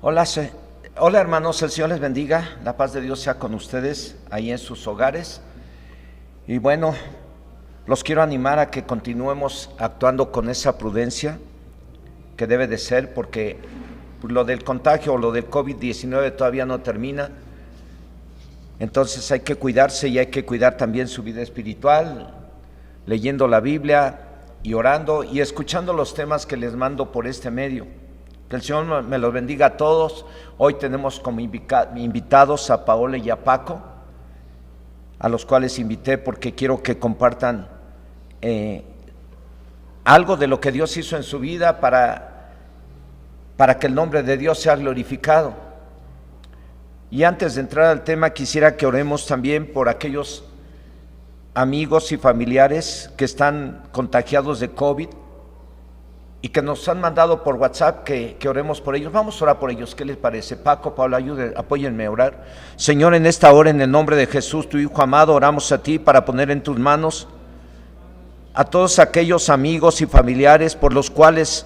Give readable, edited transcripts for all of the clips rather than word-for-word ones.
Hola, hola hermanos, el Señor les bendiga, la paz de Dios sea con ustedes ahí en sus hogares. Y bueno, los quiero animar a que continuemos actuando con esa prudencia que debe de ser, porque lo del contagio o lo del COVID-19 todavía no termina. Entonces hay que cuidarse y hay que cuidar también su vida espiritual, leyendo la Biblia y orando y escuchando los temas que les mando por este medio. Que el Señor me los bendiga a todos. Hoy tenemos como invitados a Paola y a Paco, a los cuales invité porque quiero que compartan algo de lo que Dios hizo en su vida para que el nombre de Dios sea glorificado. Y antes de entrar al tema, quisiera que oremos también por aquellos amigos y familiares que están contagiados de COVID y que nos han mandado por WhatsApp que oremos por ellos. Vamos a orar por ellos, ¿qué les parece? Paco, Paula, apóyenme a orar. Señor, en esta hora, en el nombre de Jesús, tu Hijo amado, oramos a ti para poner en tus manos a todos aquellos amigos y familiares por los cuales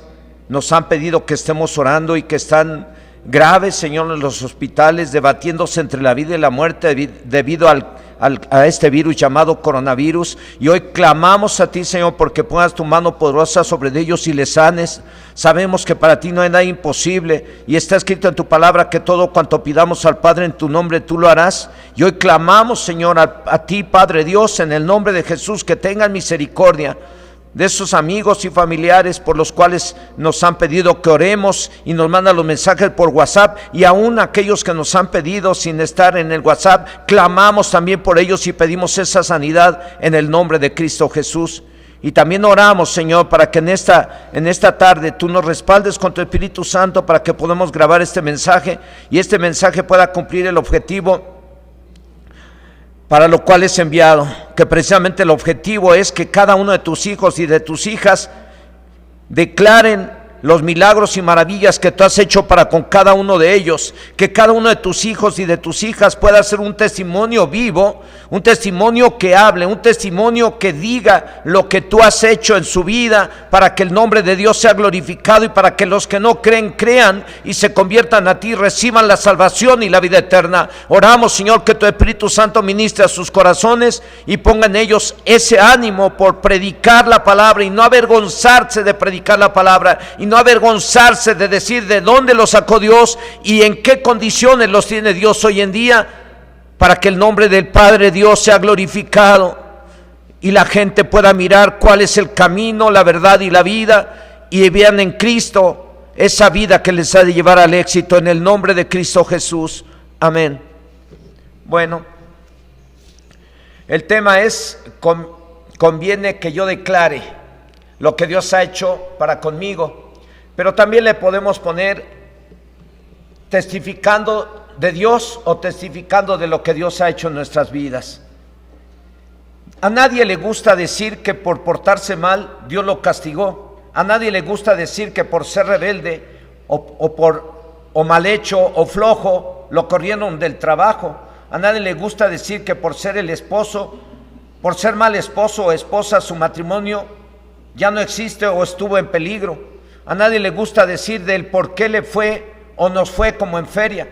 nos han pedido que estemos orando y que están graves, Señor, en los hospitales, debatiéndose entre la vida y la muerte debido a este virus llamado coronavirus. Y hoy clamamos a ti, Señor, porque pongas tu mano poderosa sobre ellos y les sanes. Sabemos que para ti no hay nada imposible, y está escrito en tu palabra que todo cuanto pidamos al Padre en tu nombre, tú lo harás. Y hoy clamamos, Señor, a ti, Padre Dios, en el nombre de Jesús, que tengan misericordia de esos amigos y familiares por los cuales nos han pedido que oremos y nos mandan los mensajes por WhatsApp, y aún aquellos que nos han pedido sin estar en el WhatsApp, clamamos también por ellos y pedimos esa sanidad en el nombre de Cristo Jesús. Y también oramos, Señor, para que en esta tarde tú nos respaldes con tu Espíritu Santo para que podamos grabar este mensaje y este mensaje pueda cumplir el objetivo para lo cual es enviado, que precisamente el objetivo es que cada uno de tus hijos y de tus hijas declaren los milagros y maravillas que tú has hecho para con cada uno de ellos, que cada uno de tus hijos y de tus hijas pueda ser un testimonio vivo, un testimonio que hable, un testimonio que diga lo que tú has hecho en su vida, para que el nombre de Dios sea glorificado y para que los que no creen, crean y se conviertan a ti, reciban la salvación y la vida eterna. Oramos, Señor, que tu Espíritu Santo ministre a sus corazones y ponga en ellos ese ánimo por predicar la palabra y no avergonzarse de predicar la palabra y no avergonzarse de decir de dónde los sacó Dios y en qué condiciones los tiene Dios hoy en día, para que el nombre del Padre Dios sea glorificado y la gente pueda mirar cuál es el camino, la verdad y la vida, y vean en Cristo esa vida que les ha de llevar al éxito, en el nombre de Cristo Jesús. Amén. Bueno, el tema es: conviene que yo declare lo que Dios ha hecho para conmigo, pero también le podemos poner testificando de Dios o testificando de lo que Dios ha hecho en nuestras vidas. A nadie le gusta decir que por portarse mal Dios lo castigó. A nadie le gusta decir que por ser rebelde o mal hecho o flojo lo corrieron del trabajo. A nadie le gusta decir que por ser el esposo, por ser mal esposo o esposa, su matrimonio ya no existe o estuvo en peligro. A nadie le gusta decir del por qué le fue o nos fue como en feria.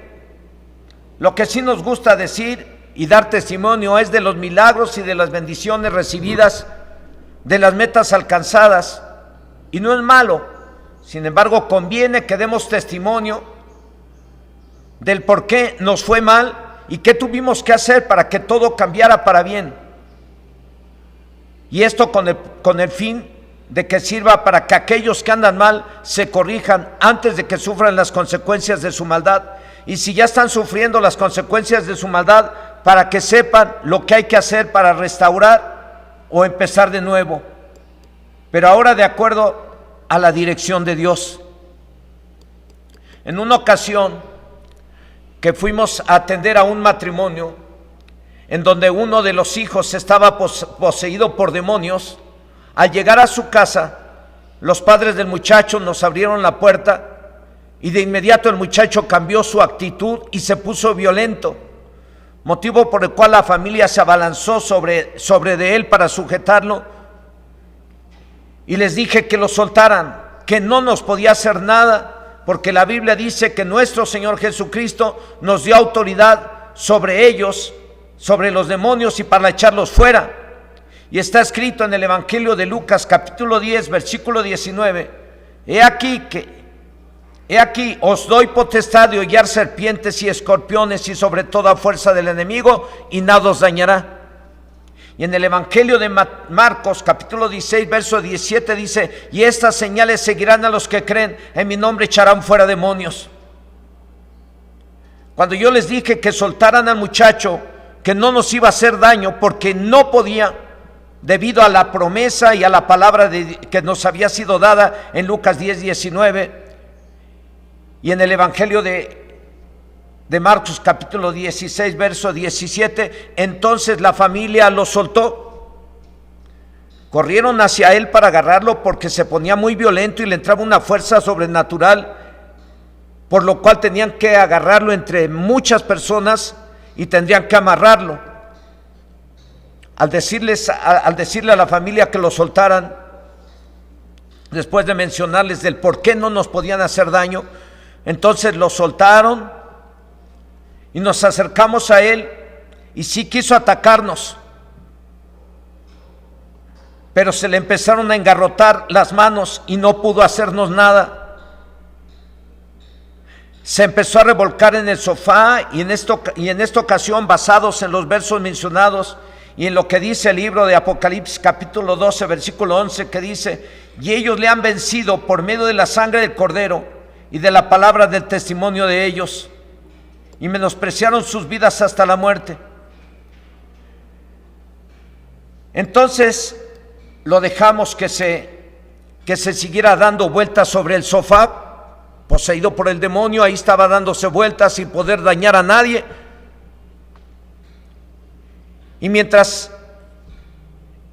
Lo que sí nos gusta decir y dar testimonio es de los milagros y de las bendiciones recibidas, de las metas alcanzadas, y no es malo. Sin embargo, conviene que demos testimonio del por qué nos fue mal y qué tuvimos que hacer para que todo cambiara para bien. Y esto con el fin de que sirva para que aquellos que andan mal se corrijan antes de que sufran las consecuencias de su maldad. Y si ya están sufriendo las consecuencias de su maldad, para que sepan lo que hay que hacer para restaurar o empezar de nuevo, pero ahora de acuerdo a la dirección de Dios. En una ocasión que fuimos a atender a un matrimonio en donde uno de los hijos estaba poseído por demonios, al llegar a su casa, los padres del muchacho nos abrieron la puerta y de inmediato el muchacho cambió su actitud y se puso violento, motivo por el cual la familia se abalanzó sobre de él para sujetarlo, y les dije que lo soltaran, que no nos podía hacer nada porque la Biblia dice que nuestro Señor Jesucristo nos dio autoridad sobre ellos, sobre los demonios, y para echarlos fuera. Y está escrito en el Evangelio de Lucas capítulo 10 versículo 19: He aquí os doy potestad de hollar serpientes y escorpiones y sobre toda fuerza del enemigo, y nada os dañará. Y en el Evangelio de Marcos capítulo 16 verso 17 dice: y estas señales seguirán a los que creen, en mi nombre echarán fuera demonios. Cuando yo les dije que soltaran al muchacho, que no nos iba a hacer daño porque no podía, debido a la promesa y a la palabra que nos había sido dada en Lucas 10, 19, y en el Evangelio de Marcos capítulo 16 verso 17, entonces la familia lo soltó. Corrieron hacia él para agarrarlo porque se ponía muy violento y le entraba una fuerza sobrenatural, por lo cual tenían que agarrarlo entre muchas personas y tendrían que amarrarlo. Al decirle a la familia que lo soltaran, después de mencionarles del por qué no nos podían hacer daño, entonces lo soltaron y nos acercamos a él, y sí quiso atacarnos, pero se le empezaron a engarrotar las manos y no pudo hacernos nada. Se empezó a revolcar en el sofá, y en esta ocasión, basados en los versos mencionados y en lo que dice el libro de Apocalipsis capítulo 12 versículo 11, que dice: y ellos le han vencido por medio de la sangre del Cordero y de la palabra del testimonio de ellos, y menospreciaron sus vidas hasta la muerte. Entonces lo dejamos que se siguiera dando vueltas sobre el sofá, poseído por el demonio. Ahí estaba dándose vueltas sin poder dañar a nadie. Y mientras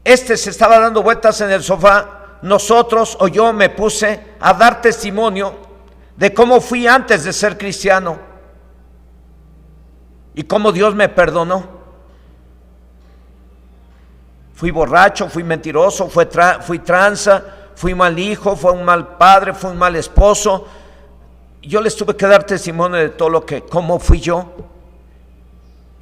se estaba dando vueltas en el sofá, nosotros, o yo, me puse a dar testimonio de cómo fui antes de ser cristiano y cómo Dios me perdonó. Fui borracho, fui mentiroso, fui tranza, fui mal hijo, fui un mal padre, fui un mal esposo. Yo les tuve que dar testimonio de todo cómo fui yo.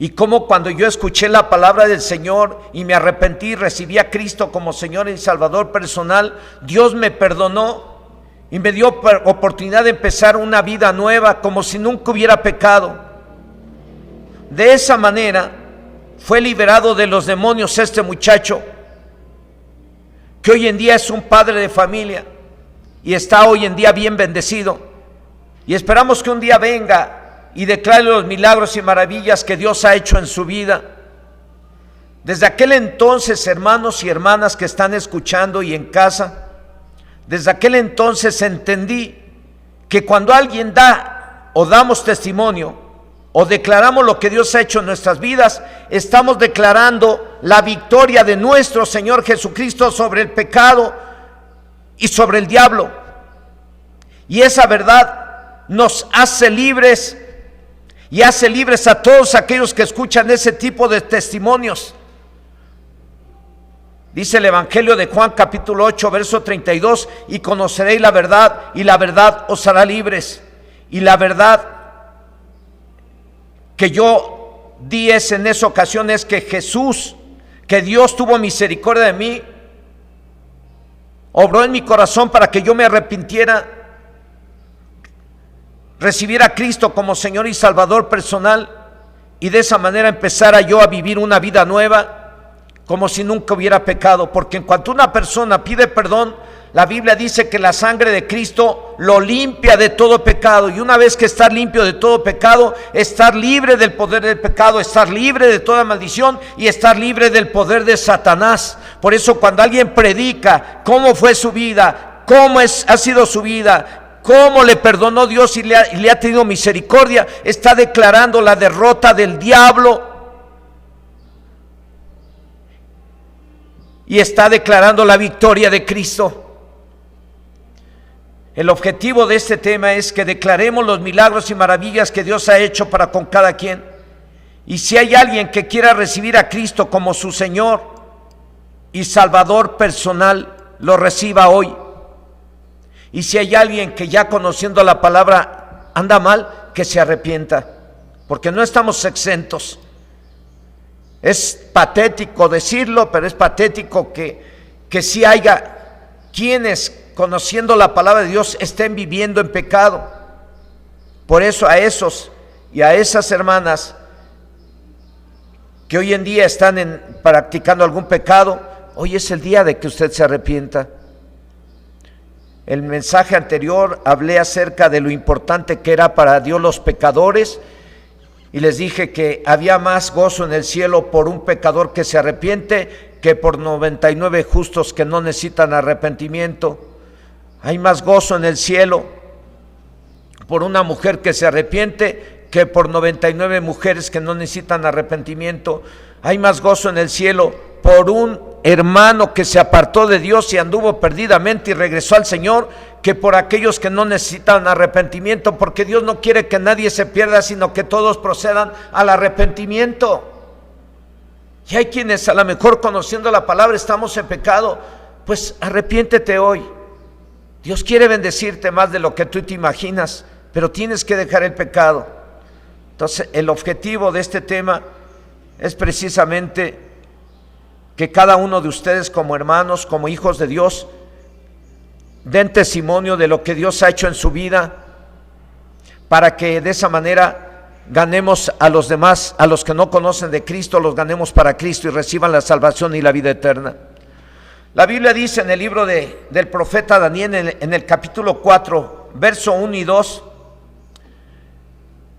Y cómo cuando yo escuché la palabra del Señor y me arrepentí y recibí a Cristo como Señor y Salvador personal, Dios me perdonó y me dio oportunidad de empezar una vida nueva como si nunca hubiera pecado. De esa manera fue liberado de los demonios este muchacho, que hoy en día es un padre de familia y está hoy en día bien bendecido. Y esperamos que un día venga y declare los milagros y maravillas que Dios ha hecho en su vida. Desde aquel entonces, hermanos y hermanas que están escuchando y en casa, desde aquel entonces entendí que cuando alguien da o damos testimonio o declaramos lo que Dios ha hecho en nuestras vidas, estamos declarando la victoria de nuestro Señor Jesucristo sobre el pecado y sobre el diablo. Y esa verdad nos hace libres, y hace libres a todos aquellos que escuchan ese tipo de testimonios. Dice el Evangelio de Juan capítulo 8 verso 32: y conoceréis la verdad, y la verdad os hará libres. Y la verdad que yo di en esa ocasión es que Jesús, que Dios tuvo misericordia de mí, obró en mi corazón para que yo me arrepintiera, recibiera a Cristo como Señor y Salvador personal, y de esa manera empezara yo a vivir una vida nueva como si nunca hubiera pecado. Porque en cuanto una persona pide perdón, la Biblia dice que la sangre de Cristo lo limpia de todo pecado, y una vez que estar limpio de todo pecado, estar libre del poder del pecado, estar libre de toda maldición y estar libre del poder de Satanás. Por eso cuando alguien predica cómo fue su vida, cómo ha sido su vida, cómo le perdonó Dios y le ha tenido misericordia, está declarando la derrota del diablo y está declarando la victoria de Cristo. El objetivo de este tema es que declaremos los milagros y maravillas que Dios ha hecho para con cada quien. Y si hay alguien que quiera recibir a Cristo como su Señor y Salvador personal, lo reciba hoy. Y si hay alguien que ya conociendo la palabra anda mal, que se arrepienta, porque no estamos exentos. Es patético decirlo, pero es patético que sí haya quienes conociendo la palabra de Dios estén viviendo en pecado. Por eso a esos y a esas hermanas que hoy en día están practicando algún pecado, hoy es el día de que usted se arrepienta. El mensaje anterior hablé acerca de lo importante que era para Dios los pecadores, y les dije que había más gozo en el cielo por un pecador que se arrepiente que por 99 justos que no necesitan arrepentimiento. Hay más gozo en el cielo por una mujer que se arrepiente que por 99 mujeres que no necesitan arrepentimiento. Hay más gozo en el cielo por un hermano que se apartó de Dios y anduvo perdidamente y regresó al Señor, que por aquellos que no necesitan arrepentimiento, porque Dios no quiere que nadie se pierda, sino que todos procedan al arrepentimiento. Y hay quienes a lo mejor conociendo la palabra estamos en pecado, pues arrepiéntete hoy. Dios quiere bendecirte más de lo que tú te imaginas, pero tienes que dejar el pecado. Entonces el objetivo de este tema es precisamente que cada uno de ustedes como hermanos, como hijos de Dios, den testimonio de lo que Dios ha hecho en su vida, para que de esa manera ganemos a los demás, a los que no conocen de Cristo, los ganemos para Cristo y reciban la salvación y la vida eterna. La Biblia dice en el libro del profeta Daniel, en el capítulo 4, verso 1 y 2,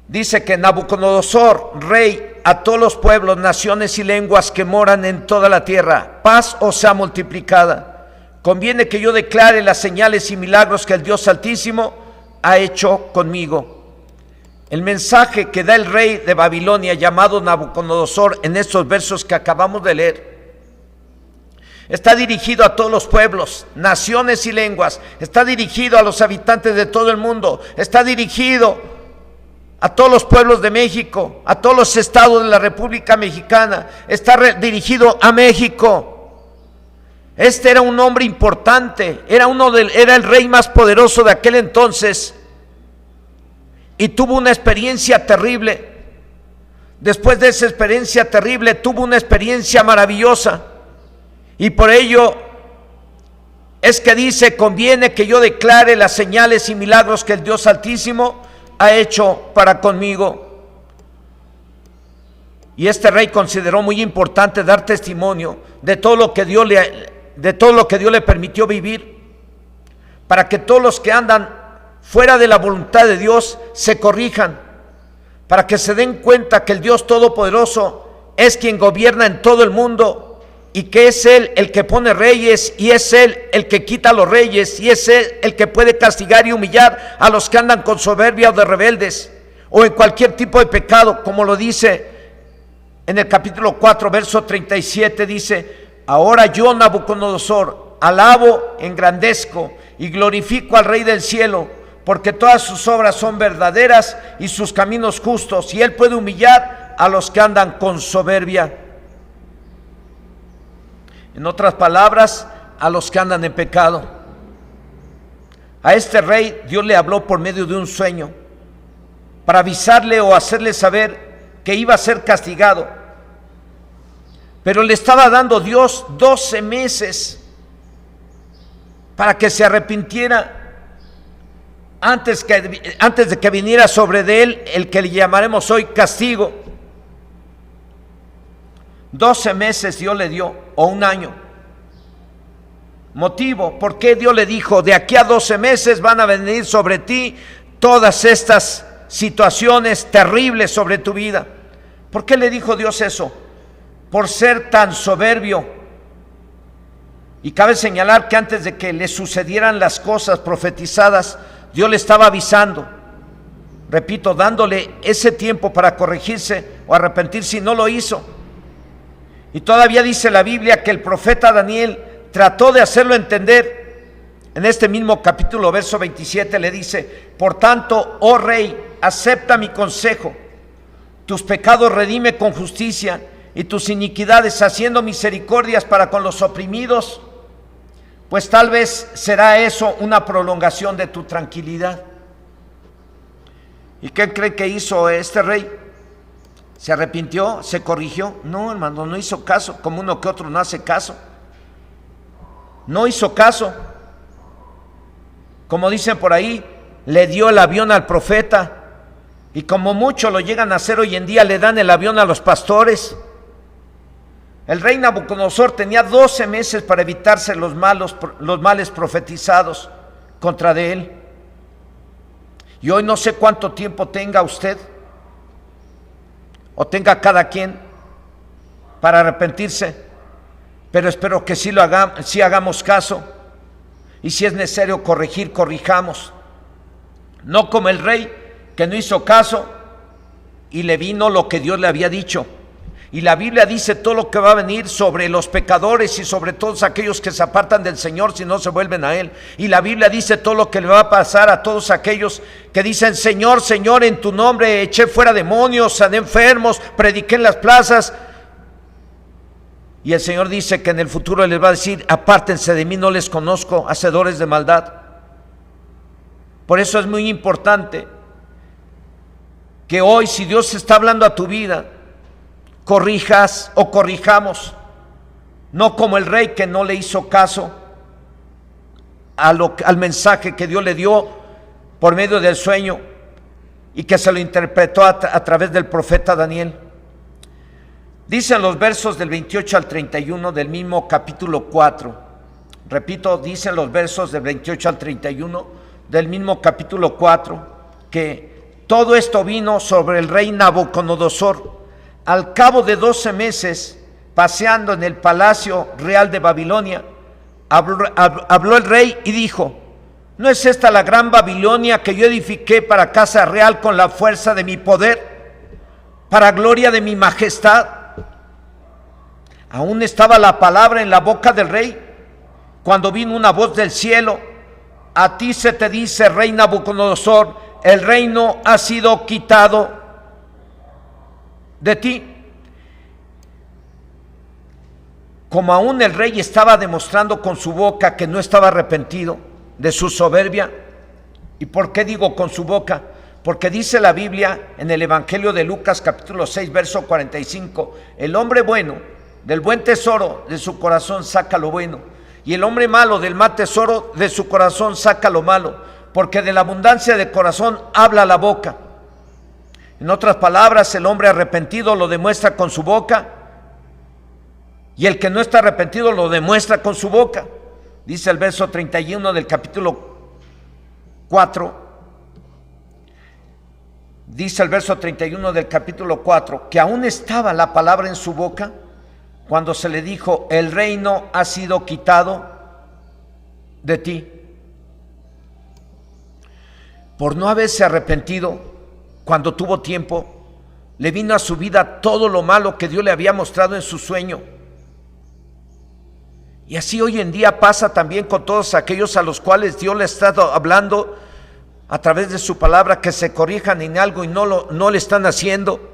dice que Nabucodonosor, rey, a todos los pueblos, naciones y lenguas que moran en toda la tierra, paz os sea multiplicada. Conviene que yo declare las señales y milagros que el Dios Altísimo ha hecho conmigo. El mensaje que da el rey de Babilonia llamado Nabucodonosor en estos versos que acabamos de leer está dirigido a todos los pueblos, naciones y lenguas, está dirigido a los habitantes de todo el mundo, está dirigido a todos los pueblos de México, a todos los estados de la República Mexicana, está dirigido a México. Este era un hombre importante, era el rey más poderoso de aquel entonces, y tuvo una experiencia terrible. Después de esa experiencia terrible tuvo una experiencia maravillosa, y por ello es que dice: conviene que yo declare las señales y milagros que el Dios Altísimo ha hecho para conmigo. Y este rey consideró muy importante dar testimonio de todo lo que Dios le permitió vivir, para que todos los que andan fuera de la voluntad de Dios se corrijan, para que se den cuenta que el Dios Todopoderoso es quien gobierna en todo el mundo, y que es Él el que pone reyes, y es Él el que quita a los reyes, y es Él el que puede castigar y humillar a los que andan con soberbia o de rebeldes, o en cualquier tipo de pecado, como lo dice en el capítulo 4, verso 37, dice: ahora yo, Nabucodonosor, alabo, engrandezco y glorifico al Rey del cielo, porque todas sus obras son verdaderas y sus caminos justos, y Él puede humillar a los que andan con soberbia. En otras palabras, a los que andan en pecado. A este rey Dios le habló por medio de un sueño, para avisarle o hacerle saber que iba a ser castigado. Pero le estaba dando Dios 12 meses para que se arrepintiera antes de que viniera sobre de él el que le llamaremos hoy castigo. 12 meses Dios le dio, o un año. Motivo, ¿por qué Dios le dijo: de aquí a 12 meses van a venir sobre ti todas estas situaciones terribles sobre tu vida? ¿Por qué le dijo Dios eso? Por ser tan soberbio. Y cabe señalar que antes de que le sucedieran las cosas profetizadas, Dios le estaba avisando, repito, dándole ese tiempo para corregirse o arrepentirse, y no lo hizo. Y todavía dice la Biblia que el profeta Daniel trató de hacerlo entender. En este mismo capítulo, verso 27, le dice: por tanto, oh rey, acepta mi consejo, tus pecados redime con justicia, y tus iniquidades haciendo misericordias para con los oprimidos, pues tal vez será eso una prolongación de tu tranquilidad. ¿Y qué cree que hizo este rey? ¿Se arrepintió? ¿Se corrigió? No, hermano, no hizo caso, como uno que otro no hace caso. No hizo caso. Como dicen por ahí, le dio el avión al profeta, y como mucho lo llegan a hacer hoy en día, le dan el avión a los pastores. El rey Nabucodonosor tenía 12 meses para evitarse los males profetizados contra de él. Y hoy no sé cuánto tiempo tenga usted, o tenga cada quien, para arrepentirse, pero espero que sí hagamos caso, y si es necesario corregir, corrijamos. No como el rey, que no hizo caso y le vino lo que Dios le había dicho. Y la Biblia dice todo lo que va a venir sobre los pecadores y sobre todos aquellos que se apartan del Señor si no se vuelven a Él. Y la Biblia dice todo lo que le va a pasar a todos aquellos que dicen: Señor, Señor, en tu nombre eché fuera demonios, sané enfermos, prediqué en las plazas. Y el Señor dice que en el futuro les va a decir: apártense de mí, no les conozco, hacedores de maldad. Por eso es muy importante que hoy, si Dios está hablando a tu vida, corrijas o corrijamos, no como el rey que no le hizo caso al mensaje que Dios le dio por medio del sueño y que se lo interpretó a través del profeta Daniel. Dicen los versos del 28 al 31 del mismo capítulo 4. Repito, dicen los versos del 28 al 31 del mismo capítulo 4 que todo esto vino sobre el rey Nabucodonosor. Al cabo de 12 meses, paseando en el palacio real de Babilonia, habló el rey y dijo: ¿no es esta la gran Babilonia que yo edifiqué para casa real con la fuerza de mi poder, para gloria de mi majestad? Aún estaba la palabra en la boca del rey, cuando vino una voz del cielo: a ti se te dice, rey Nabucodonosor, el reino ha sido quitado de ti. Como aún el rey estaba demostrando con su boca que no estaba arrepentido de su soberbia. ¿Y por qué digo con su boca? Porque dice la Biblia en el Evangelio de Lucas capítulo 6 verso 45: el hombre bueno del buen tesoro de su corazón saca lo bueno, y el hombre malo del mal tesoro de su corazón saca lo malo, porque de la abundancia del corazón habla la boca. En otras palabras, el hombre arrepentido lo demuestra con su boca, y el que no está arrepentido lo demuestra con su boca. Dice el verso 31 del capítulo 4, dice el verso 31 del capítulo 4, que aún estaba la palabra en su boca cuando se le dijo: el reino ha sido quitado de ti. Por no haberse arrepentido, cuando tuvo tiempo, le vino a su vida todo lo malo que Dios le había mostrado en su sueño. Y así hoy en día pasa también con todos aquellos a los cuales Dios le ha estado hablando a través de su palabra, que se corrijan en algo y no le están haciendo.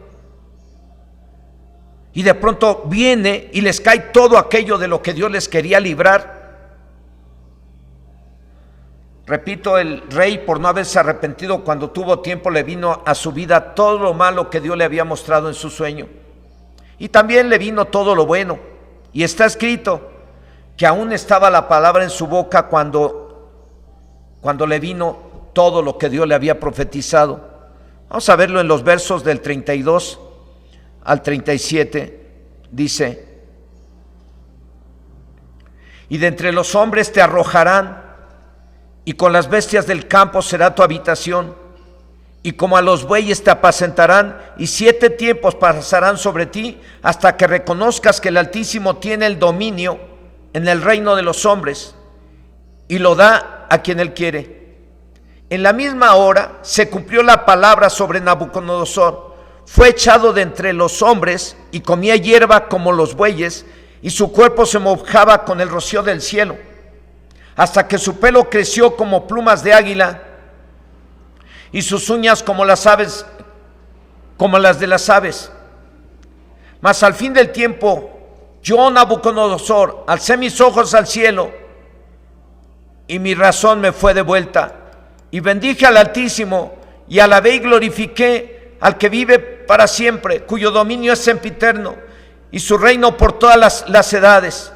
Y de pronto viene y les cae todo aquello de lo que Dios les quería librar. Repito, el rey, por no haberse arrepentido cuando tuvo tiempo, le vino a su vida todo lo malo que Dios le había mostrado en su sueño. Y también le vino todo lo bueno. Y está escrito que aún estaba la palabra en su boca cuando le vino todo lo que Dios le había profetizado. Vamos a verlo en los versos del 32 al 37. Dice: y de entre los hombres te arrojarán, y con las bestias del campo será tu habitación, y como a los bueyes te apacentarán, y 7 tiempos pasarán sobre ti, hasta que reconozcas que el Altísimo tiene el dominio en el reino de los hombres, y lo da a quien él quiere. En la misma hora se cumplió la palabra sobre Nabucodonosor. Fue echado de entre los hombres y comía hierba como los bueyes, y su cuerpo se mojaba con el rocío del cielo, hasta que su pelo creció como plumas de águila y sus uñas como las aves, como las de las aves. Mas al fin del tiempo, yo, Nabucodonosor, alcé mis ojos al cielo y mi razón me fue devuelta. Y bendije al Altísimo, y alabé y glorifiqué al que vive para siempre, cuyo dominio es sempiterno, y su reino por todas las edades.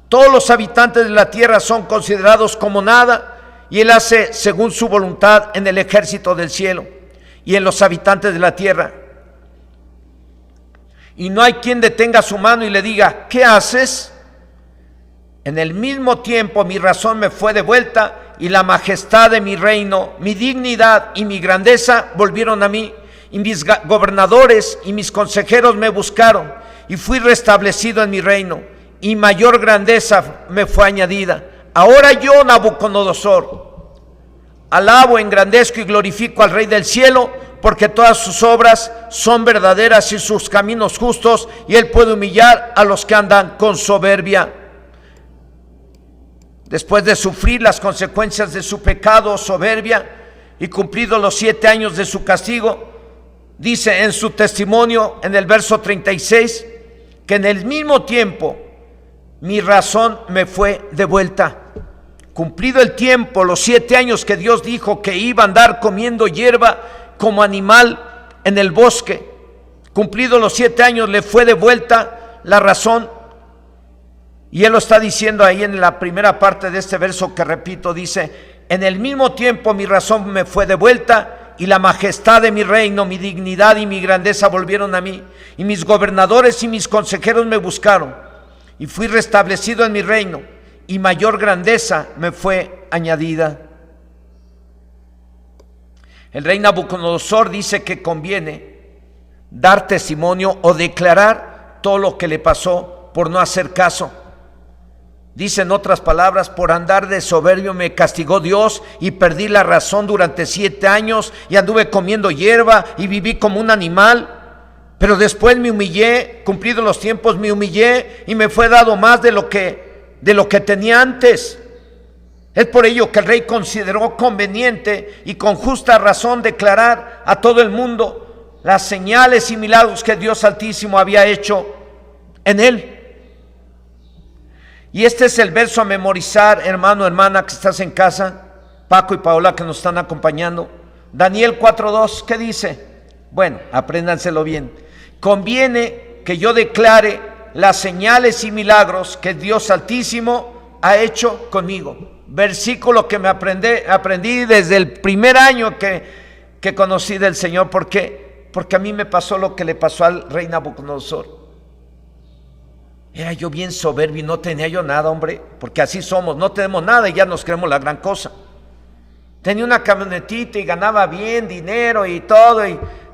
Todos los habitantes de la tierra son considerados como nada, y Él hace según su voluntad en el ejército del cielo y en los habitantes de la tierra. Y no hay quien detenga su mano y le diga: ¿qué haces? En el mismo tiempo mi razón me fue devuelta, y la majestad de mi reino, mi dignidad y mi grandeza volvieron a mí, y mis gobernadores y mis consejeros me buscaron, y fui restablecido en mi reino, y mayor grandeza me fue añadida. Ahora yo, Nabucodonosor, alabo, engrandezco y glorifico al Rey del cielo, porque todas sus obras son verdaderas y sus caminos justos, y Él puede humillar a los que andan con soberbia. Después de sufrir las consecuencias de su pecado o soberbia, y cumplidos los 7 años de su castigo, dice en su testimonio en el verso 36, que en el mismo tiempo mi razón me fue devuelta. Cumplido el tiempo, los 7 años que Dios dijo que iba a andar comiendo hierba como animal en el bosque, cumplidos los 7 años le fue devuelta la razón. Y Él lo está diciendo ahí en la primera parte de este verso que repito, dice: en el mismo tiempo mi razón me fue devuelta, y la majestad de mi reino, mi dignidad y mi grandeza volvieron a mí, y mis gobernadores y mis consejeros me buscaron, y fui restablecido en mi reino, y mayor grandeza me fue añadida. El rey Nabucodonosor dice que conviene dar testimonio o declarar todo lo que le pasó por no hacer caso. Dice en otras palabras: por andar de soberbio me castigó Dios, y perdí la razón durante 7 años, y anduve comiendo hierba y viví como un animal. Pero después me humillé, cumplidos los tiempos me humillé, y me fue dado más de lo que tenía antes. Es por ello que el rey consideró conveniente y con justa razón declarar a todo el mundo las señales y milagros que Dios Altísimo había hecho en él. Y este es el verso a memorizar, hermano, hermana, que estás en casa, Paco y Paola que nos están acompañando. Daniel 4:2, ¿qué dice? Bueno, apréndanselo bien. Conviene que yo declare las señales y milagros que Dios Altísimo ha hecho conmigo. Versículo que me aprendí desde el primer año que conocí del Señor. ¿Por qué? Porque a mí me pasó lo que le pasó al rey Nabucodonosor. Era yo bien soberbio y no tenía yo nada, hombre, porque así somos, no tenemos nada y ya nos creemos la gran cosa. Tenía una camionetita y ganaba bien dinero y todo,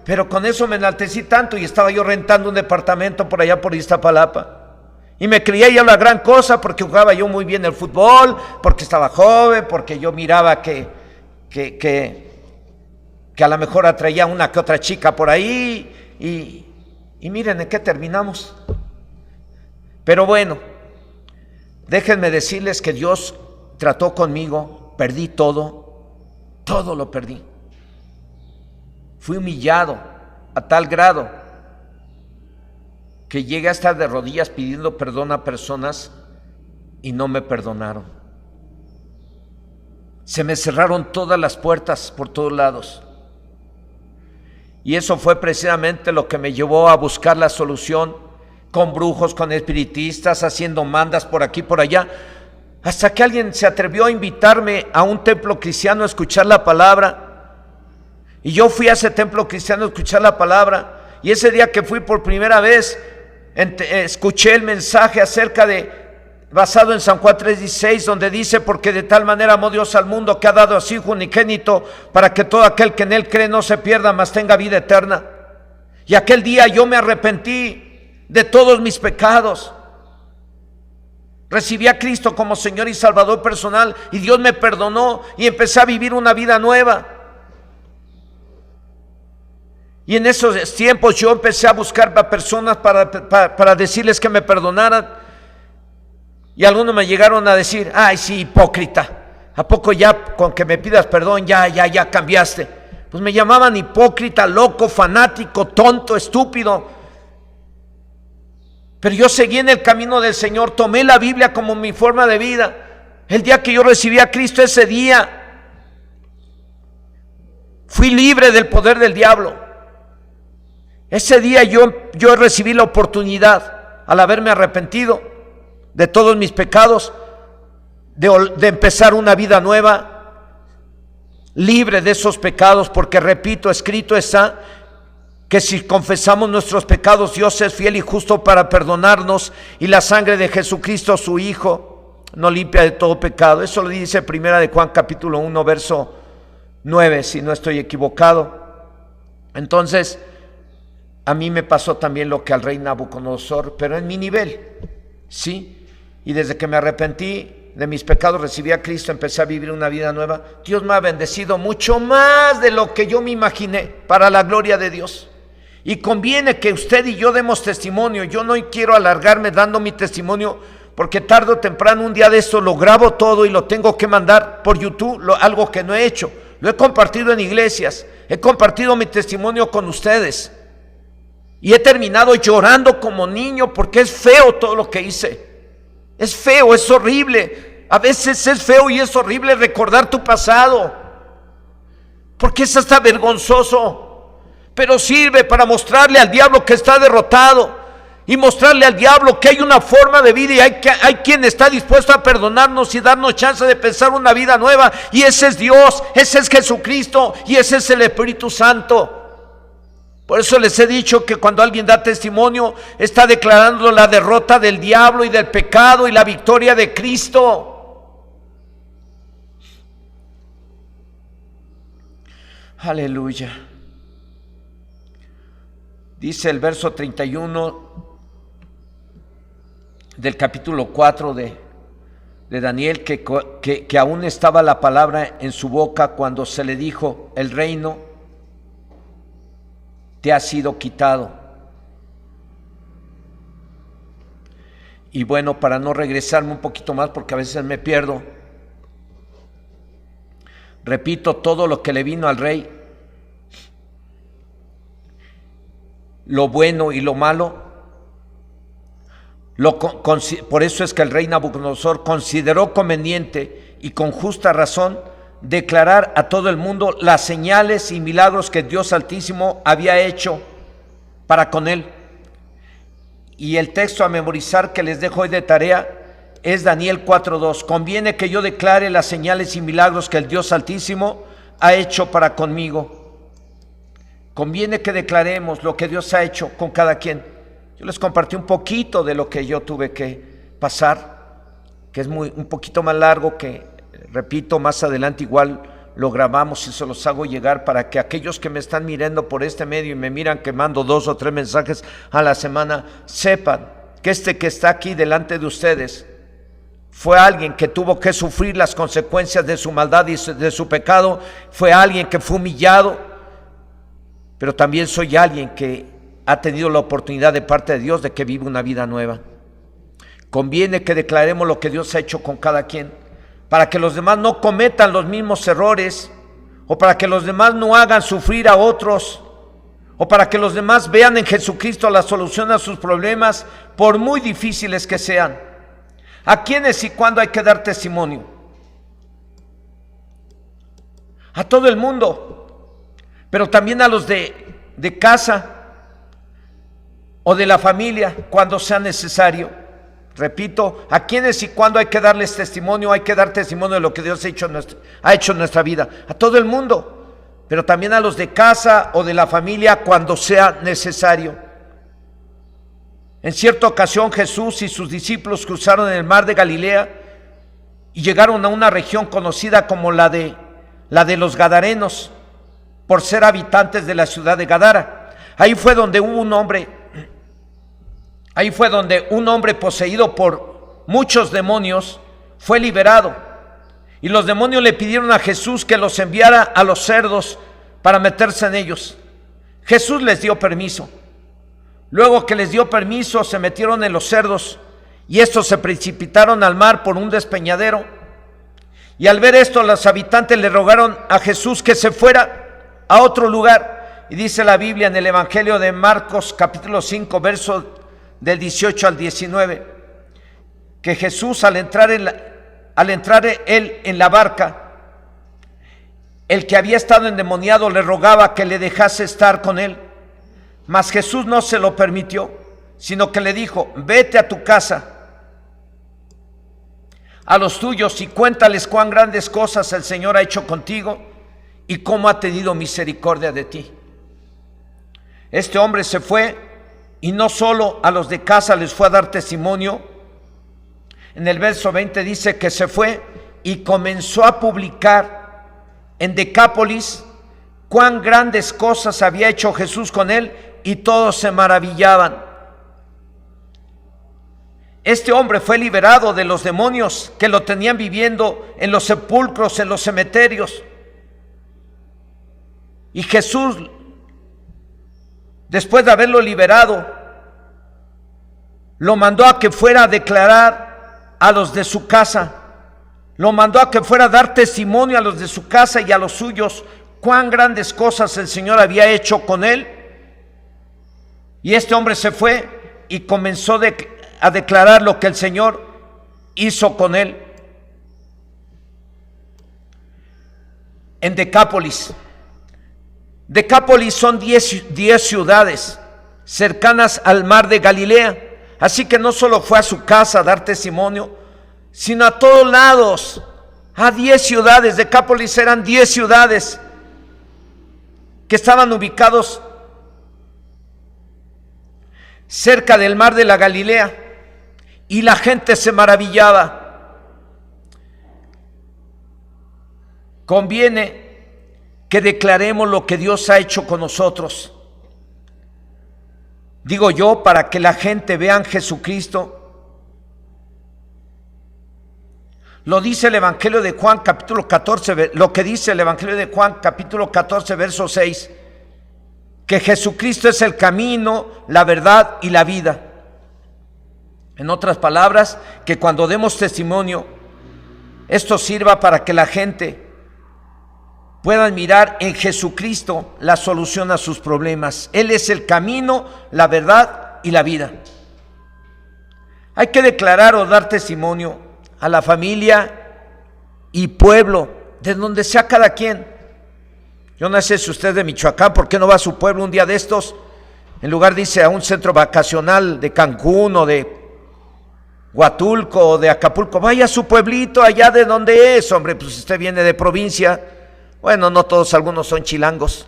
pero con eso me enaltecí tanto, y estaba yo rentando un departamento por allá por Iztapalapa. Y me creía ya la gran cosa porque jugaba yo muy bien el fútbol, porque estaba joven, porque yo miraba que a lo mejor atraía una que otra chica por ahí, y miren en qué terminamos. Pero bueno, déjenme decirles que Dios trató conmigo, perdí todo lo perdí. Fui humillado a tal grado que llegué a estar de rodillas pidiendo perdón a personas y no me perdonaron. Se me cerraron todas las puertas por todos lados. Y eso fue precisamente lo que me llevó a buscar la solución con brujos, con espiritistas, haciendo mandas por aquí, por allá, hasta que alguien se atrevió a invitarme a un templo cristiano a escuchar la palabra. Y yo fui a ese templo cristiano a escuchar la palabra, y ese día que fui por primera vez, escuché el mensaje basado en San Juan 3:16, donde dice: porque de tal manera amó Dios al mundo que ha dado a su Hijo unigénito, para que todo aquel que en él cree no se pierda, mas tenga vida eterna. Y aquel día yo me arrepentí de todos mis pecados. Recibí a Cristo como Señor y Salvador personal, y Dios me perdonó, y empecé a vivir una vida nueva. Y en esos tiempos yo empecé a buscar a personas para decirles que me perdonaran. Y algunos me llegaron a decir: ay, sí, hipócrita, ¿a poco ya con que me pidas perdón ya cambiaste? Pues me llamaban hipócrita, loco, fanático, tonto, estúpido. Pero yo seguí en el camino del Señor, tomé la Biblia como mi forma de vida, El día que yo recibí a Cristo, ese día fui libre del poder del diablo. Ese día yo recibí la oportunidad, al haberme arrepentido de todos mis pecados, de empezar una vida nueva, libre de esos pecados, porque repito, escrito está que si confesamos nuestros pecados, Dios es fiel y justo para perdonarnos, y la sangre de Jesucristo, su Hijo, nos limpia de todo pecado. Eso lo dice Primera de Juan capítulo 1, verso 9, si no estoy equivocado. Entonces, a mí me pasó también lo que al rey Nabucodonosor, pero en mi nivel, ¿sí? Y desde que me arrepentí de mis pecados, recibí a Cristo, empecé a vivir una vida nueva. Dios me ha bendecido mucho más de lo que yo me imaginé, para la gloria de Dios. Y conviene que usted y yo demos testimonio. Yo no quiero alargarme dando mi testimonio, porque tarde o temprano, un día de esto, lo grabo todo y lo tengo que mandar por YouTube, algo que no he hecho. Lo he compartido en iglesias, he compartido mi testimonio con ustedes. Y he terminado llorando como niño, porque es feo todo lo que hice. Es feo, es horrible. A veces es feo y es horrible recordar tu pasado, porque es hasta vergonzoso. Pero sirve para mostrarle al diablo que está derrotado, y mostrarle al diablo que hay una forma de vida, y hay quien está dispuesto a perdonarnos y darnos chance de pensar una vida nueva. Y ese es Dios, ese es Jesucristo, y ese es el Espíritu Santo. Por eso les he dicho que cuando alguien da testimonio, está declarando la derrota del diablo y del pecado y la victoria de Cristo. Aleluya. Dice el verso 31 del capítulo 4 de Daniel, que aún estaba la palabra en su boca cuando se le dijo: el reino te ha sido quitado. Y bueno, para no regresarme un poquito más, porque a veces me pierdo, repito, todo lo que le vino al rey, lo bueno y lo malo, por eso es que el rey Nabucodonosor consideró conveniente y con justa razón declarar a todo el mundo las señales y milagros que Dios Altísimo había hecho para con él. Y el texto a memorizar que les dejo hoy de tarea es Daniel 4:2. Conviene que yo declare las señales y milagros que el Dios Altísimo ha hecho para conmigo. Conviene que declaremos lo que Dios ha hecho con cada quien. Yo les compartí un poquito de lo que yo tuve que pasar, que es un poquito más largo, que repito, más adelante igual lo grabamos y se los hago llegar, para que aquellos que me están mirando por este medio y me miran que mando 2 o 3 mensajes a la semana, sepan que este que está aquí delante de ustedes fue alguien que tuvo que sufrir las consecuencias de su maldad y de su pecado. Fue alguien que fue humillado, pero también soy alguien que ha tenido la oportunidad de parte de Dios de que vive una vida nueva. Conviene que declaremos lo que Dios ha hecho con cada quien, para que los demás no cometan los mismos errores, o para que los demás no hagan sufrir a otros, o para que los demás vean en Jesucristo la solución a sus problemas, por muy difíciles que sean. ¿A quiénes y cuándo hay que dar testimonio? A todo el mundo, pero también a los de casa o de la familia, cuando sea necesario. Repito, a quienes y cuándo hay que darles testimonio. Hay que dar testimonio de lo que Dios ha hecho en nuestra vida. A todo el mundo, pero también a los de casa o de la familia, cuando sea necesario. En cierta ocasión, Jesús y sus discípulos cruzaron el mar de Galilea y llegaron a una región conocida como la de los Gadarenos, por ser habitantes de la ciudad de Gadara. Ahí fue donde un hombre poseído por muchos demonios fue liberado. Y los demonios le pidieron a Jesús que los enviara a los cerdos para meterse en ellos. Jesús les dio permiso. Luego que les dio permiso, se metieron en los cerdos, y estos se precipitaron al mar por un despeñadero. Y al ver esto, los habitantes le rogaron a Jesús que se fuera a otro lugar. Y dice la Biblia en el Evangelio de Marcos capítulo 5, verso del 18 al 19, que Jesús, al entrar al entrar él en la barca, el que había estado endemoniado le rogaba que le dejase estar con él, mas Jesús no se lo permitió, sino que le dijo: vete a tu casa, a los tuyos, y cuéntales cuán grandes cosas el Señor ha hecho contigo y cómo ha tenido misericordia de ti. Este hombre se fue, y no solo a los de casa les fue a dar testimonio. En el verso 20 dice que se fue y comenzó a publicar en Decápolis cuán grandes cosas había hecho Jesús con él, y todos se maravillaban. Este hombre fue liberado de los demonios que lo tenían viviendo en los sepulcros, en los cementerios. Y Jesús, después de haberlo liberado, lo mandó a que fuera a declarar a los de su casa, lo mandó a que fuera a dar testimonio a los de su casa y a los suyos cuán grandes cosas el Señor había hecho con él. Y este hombre se fue y comenzó a declarar lo que el Señor hizo con él. En Decápolis. Decápolis son 10 ciudades cercanas al mar de Galilea. Así que no solo fue a su casa a dar testimonio, sino a todos lados, a 10 ciudades. Decápolis eran 10 ciudades que estaban ubicados cerca del mar de la Galilea, y la gente se maravillaba. Conviene que declaremos lo que Dios ha hecho con nosotros. Digo yo, para que la gente vea en Jesucristo. Lo dice el Evangelio de Juan capítulo 14, lo que dice el Evangelio de Juan capítulo 14 verso 6, que Jesucristo es el camino, la verdad y la vida. En otras palabras, que cuando demos testimonio, esto sirva para que la gente pueda mirar en Jesucristo la solución a sus problemas. Él es el camino, la verdad y la vida. Hay que declarar o dar testimonio a la familia y pueblo, de donde sea cada quien. Yo no sé si usted es de Michoacán, ¿por qué no va a su pueblo un día de estos? En lugar, dice, a un centro vacacional de Cancún o de Huatulco o de Acapulco, vaya a su pueblito allá de donde es. Hombre, pues usted viene de provincia. Bueno, no todos, algunos son chilangos.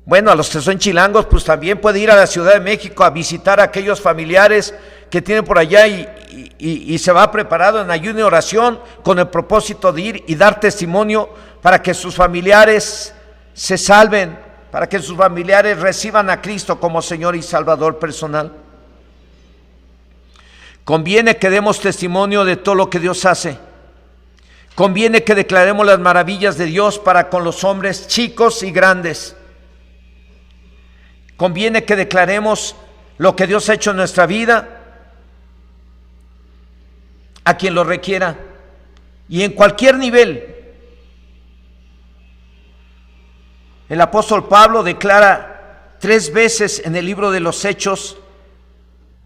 Bueno, a los que son chilangos, pues también puede ir a la Ciudad de México a visitar a aquellos familiares que tienen por allá y se va preparado en ayuno y oración con el propósito de ir y dar testimonio para que sus familiares se salven, para que sus familiares reciban a Cristo como Señor y Salvador personal. Conviene que demos testimonio de todo lo que Dios hace. Conviene que declaremos las maravillas de Dios para con los hombres chicos y grandes. Conviene que declaremos lo que Dios ha hecho en nuestra vida a quien lo requiera y en cualquier nivel. El apóstol Pablo declara 3 veces en el libro de los Hechos,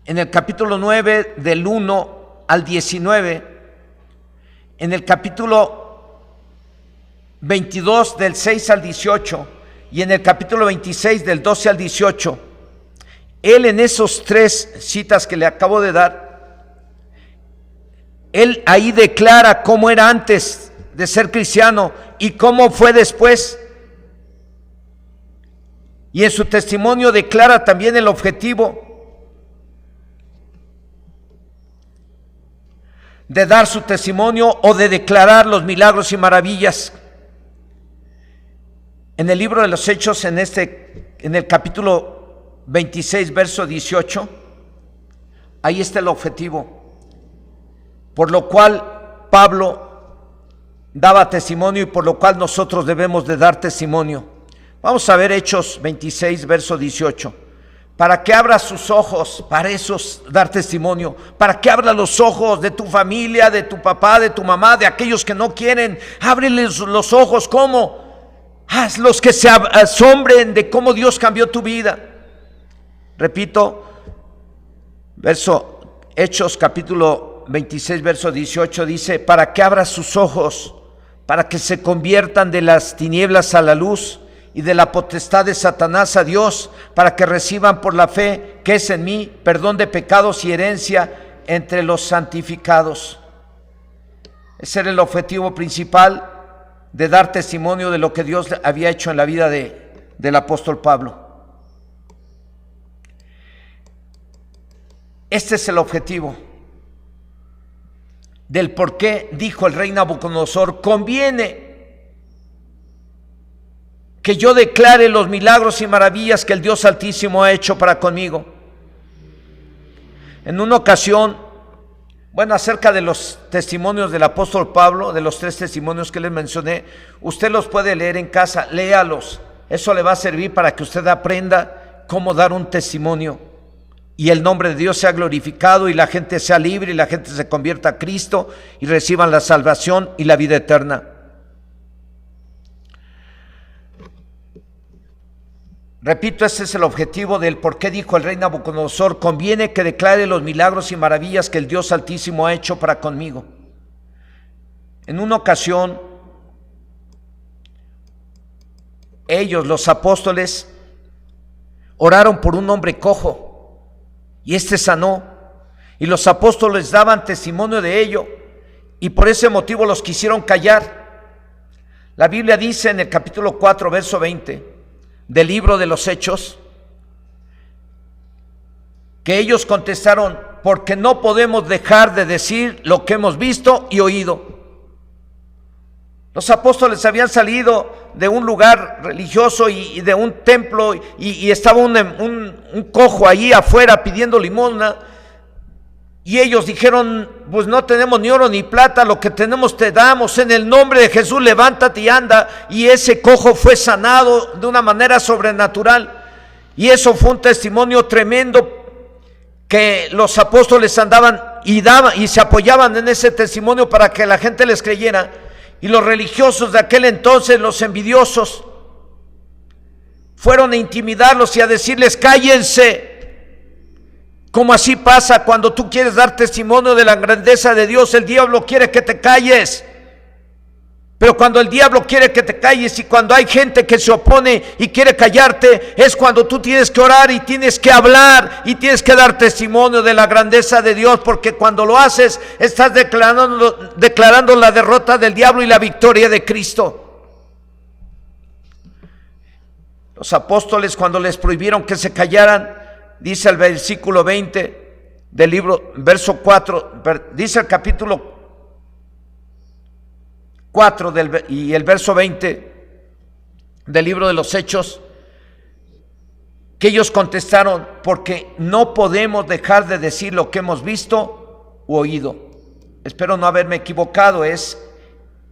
en el capítulo 9 del 1 al 19, en el capítulo 22 del 6 al 18 y en el capítulo 26 del 12 al 18. Él, en esos 3 citas que le acabo de dar, él ahí declara cómo era antes de ser cristiano y cómo fue después. Y en su testimonio declara también el objetivo de dar su testimonio o de declarar los milagros y maravillas. En el libro de los Hechos, en el capítulo 26, verso 18, ahí está el objetivo, por lo cual Pablo daba testimonio y por lo cual nosotros debemos de dar testimonio. Vamos a ver Hechos 26, verso 18. Para que abra sus ojos, para eso es dar testimonio, para que abra los ojos de tu familia, de tu papá, de tu mamá, de aquellos que no quieren. Ábreles los ojos. ¿Cómo? Hazlos que se asombren de cómo Dios cambió tu vida. Repito, verso Hechos capítulo capítulo 26, verso 18 dice: para que abra sus ojos, para que se conviertan de las tinieblas a la luz y de la potestad de Satanás a Dios, para que reciban por la fe que es en mí perdón de pecados y herencia entre los santificados. Ese era el objetivo principal de dar testimonio de lo que Dios había hecho en la vida del apóstol Pablo. Este es el objetivo del por qué dijo el rey Nabucodonosor: conviene que yo declare los milagros y maravillas que el Dios Altísimo ha hecho para conmigo. En una ocasión, acerca de los testimonios del apóstol Pablo, de los 3 testimonios que les mencioné, usted los puede leer en casa, léalos. Eso le va a servir para que usted aprenda cómo dar un testimonio y el nombre de Dios sea glorificado y la gente sea libre y la gente se convierta a Cristo y reciban la salvación y la vida eterna. Repito, ese es el objetivo del por qué dijo el rey Nabucodonosor: conviene que declare los milagros y maravillas que el Dios Altísimo ha hecho para conmigo. En una ocasión, ellos, los apóstoles, oraron por un hombre cojo y este sanó, y los apóstoles daban testimonio de ello y por ese motivo los quisieron callar. La Biblia dice en el capítulo 4, verso 20 del libro de los Hechos, que ellos contestaron: porque no podemos dejar de decir lo que hemos visto y oído. Los apóstoles habían salido de un lugar religioso y de un templo y estaba un cojo ahí afuera pidiendo limosna, y ellos dijeron: pues no tenemos ni oro ni plata, lo que tenemos te damos, en el nombre de Jesús levántate y anda. Y ese cojo fue sanado de una manera sobrenatural, y eso fue un testimonio tremendo, que los apóstoles andaban y daban y se apoyaban en ese testimonio para que la gente les creyera. Y los religiosos de aquel entonces, los envidiosos, fueron a intimidarlos y a decirles: cállense. Como así pasa cuando tú quieres dar testimonio de la grandeza de Dios, el diablo quiere que te calles. Pero cuando el diablo quiere que te calles y cuando hay gente que se opone y quiere callarte, es cuando tú tienes que orar y tienes que hablar y tienes que dar testimonio de la grandeza de Dios, porque cuando lo haces estás declarando la derrota del diablo y la victoria de Cristo. Los apóstoles, cuando les prohibieron que se callaran, dice el versículo 20 del libro, verso 4, dice el capítulo 4 y el verso 20 del libro de los Hechos, que ellos contestaron: porque no podemos dejar de decir lo que hemos visto u oído. Espero no haberme equivocado, es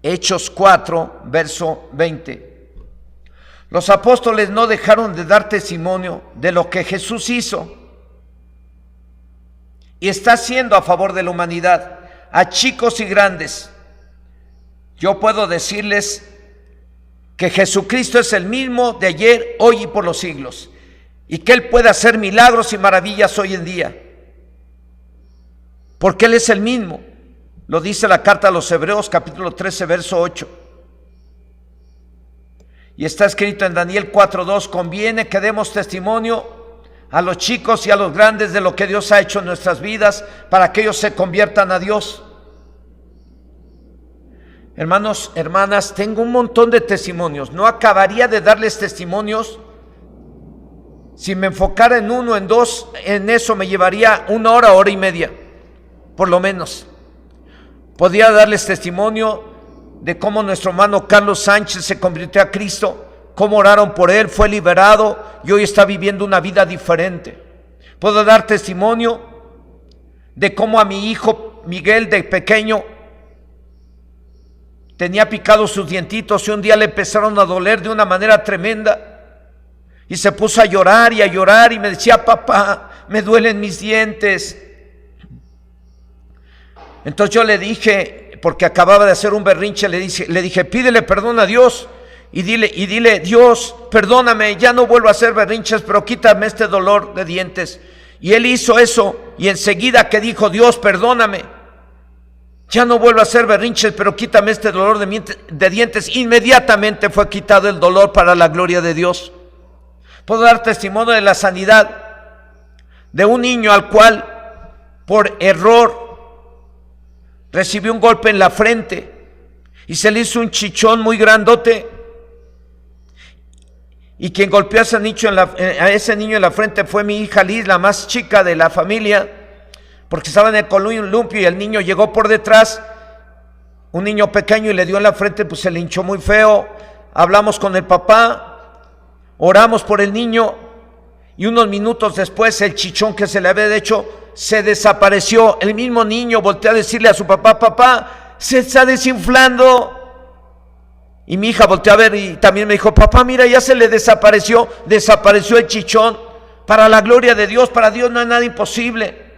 Hechos 4, verso 20. Los apóstoles no dejaron de dar testimonio de lo que Jesús hizo y está haciendo a favor de la humanidad, a chicos y grandes. Yo puedo decirles que Jesucristo es el mismo de ayer, hoy y por los siglos, y que Él puede hacer milagros y maravillas hoy en día, porque Él es el mismo. Lo dice la carta a los Hebreos, capítulo 13, verso 8. Y está escrito en Daniel 4:2: conviene que demos testimonio a los chicos y a los grandes de lo que Dios ha hecho en nuestras vidas, para que ellos se conviertan a Dios. Hermanos, hermanas, tengo un montón de testimonios. No acabaría de darles testimonios. Si me enfocara en uno, en dos, en eso me llevaría 1 hora, hora y media, por lo menos. Podría darles testimonio de cómo nuestro hermano Carlos Sánchez se convirtió a Cristo, cómo oraron por él, fue liberado y hoy está viviendo una vida diferente. Puedo dar testimonio de cómo a mi hijo Miguel, de pequeño, tenía picados sus dientitos y un día le empezaron a doler de una manera tremenda y se puso a llorar y me decía: papá, me duelen mis dientes. Entonces yo le dije, porque acababa de hacer un berrinche, le dije: pídele perdón a Dios y dile: Dios, perdóname, ya no vuelvo a hacer berrinches, pero quítame este dolor de dientes. Y él hizo eso, y enseguida que dijo: Dios, perdóname, Ya no vuelvo a hacer berrinches, pero quítame este dolor de dientes. Inmediatamente fue quitado el dolor para la gloria de Dios. Puedo dar testimonio de la sanidad de un niño al cual por error recibió un golpe en la frente y se le hizo un chichón muy grandote. Y quien golpeó a ese niño en la frente fue mi hija Liz, la más chica de la familia, porque estaba en el columpio y el niño llegó por detrás, un niño pequeño, y le dio en la frente, pues se le hinchó muy feo. Hablamos con el papá, oramos por el niño y unos minutos después el chichón que se le había hecho se desapareció. El mismo niño volteó a decirle a su papá: papá, se está desinflando. Y mi hija volteó a ver y también me dijo: papá, mira, ya se le desapareció el chichón. Para la gloria de Dios, para Dios no hay nada imposible.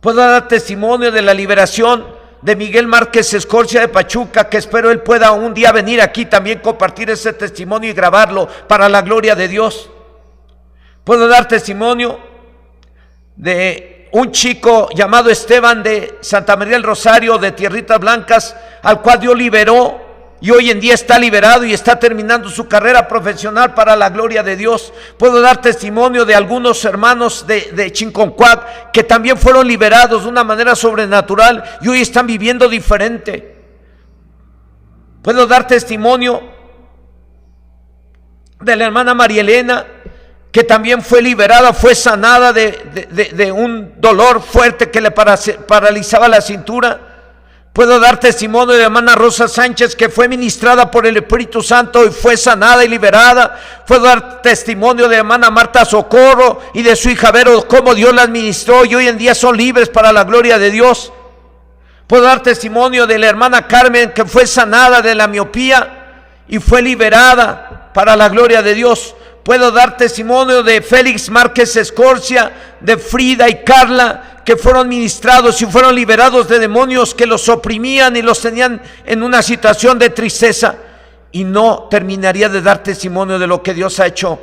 Puedo dar testimonio de la liberación de Miguel Márquez Escorcia de Pachuca, que espero él pueda un día venir aquí también compartir ese testimonio y grabarlo para la gloria de Dios. Puedo dar testimonio de un chico llamado Esteban de Santa María del Rosario, de Tierritas Blancas, al cual Dios liberó y hoy en día está liberado y está terminando su carrera profesional para la gloria de Dios. Puedo dar testimonio de algunos hermanos de Chinconcuac que también fueron liberados de una manera sobrenatural y hoy están viviendo diferente. Puedo dar testimonio de la hermana María Elena, que también fue liberada, fue sanada de un dolor fuerte que le paralizaba la cintura. Puedo dar testimonio de la hermana Rosa Sánchez, que fue ministrada por el Espíritu Santo y fue sanada y liberada. Puedo dar testimonio de la hermana Marta Socorro y de su hija Vero, cómo Dios las ministró y hoy en día son libres para la gloria de Dios. Puedo dar testimonio de la hermana Carmen, que fue sanada de la miopía y fue liberada para la gloria de Dios. Puedo dar testimonio de Félix Márquez Escorcia, de Frida y Carla, que fueron ministrados y fueron liberados de demonios que los oprimían y los tenían en una situación de tristeza. Y no terminaría de dar testimonio de lo que Dios ha hecho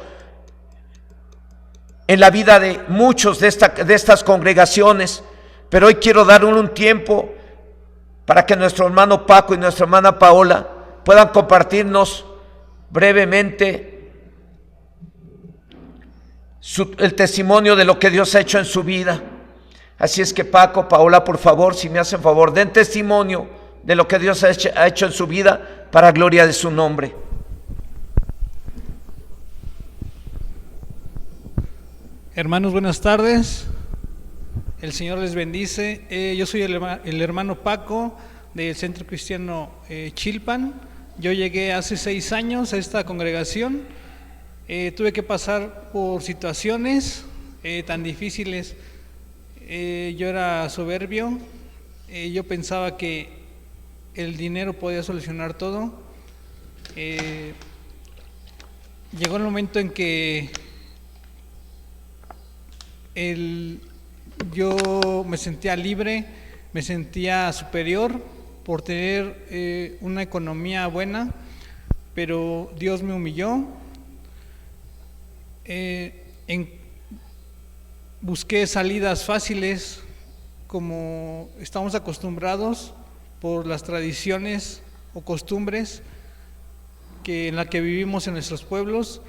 en la vida de muchos de estas congregaciones. Pero hoy quiero dar un tiempo para que nuestro hermano Paco y nuestra hermana Paola puedan compartirnos brevemente el testimonio de lo que Dios ha hecho en su vida. Así es que Paco, Paola, por favor, si me hacen favor, den testimonio de lo que Dios ha hecho en su vida para gloria de su nombre. Hermanos, buenas tardes. El Señor les bendice. Yo soy el hermano Paco del Centro Cristiano Chilpan. Yo llegué hace 6 años a esta congregación. Tuve que pasar por situaciones tan difíciles. Yo era soberbio, yo pensaba que el dinero podía solucionar todo. Llegó el momento en que yo me sentía libre, me sentía superior por tener una economía buena, pero Dios me humilló. Busqué salidas fáciles, como estamos acostumbrados por las tradiciones o costumbres en la que vivimos en nuestros pueblos.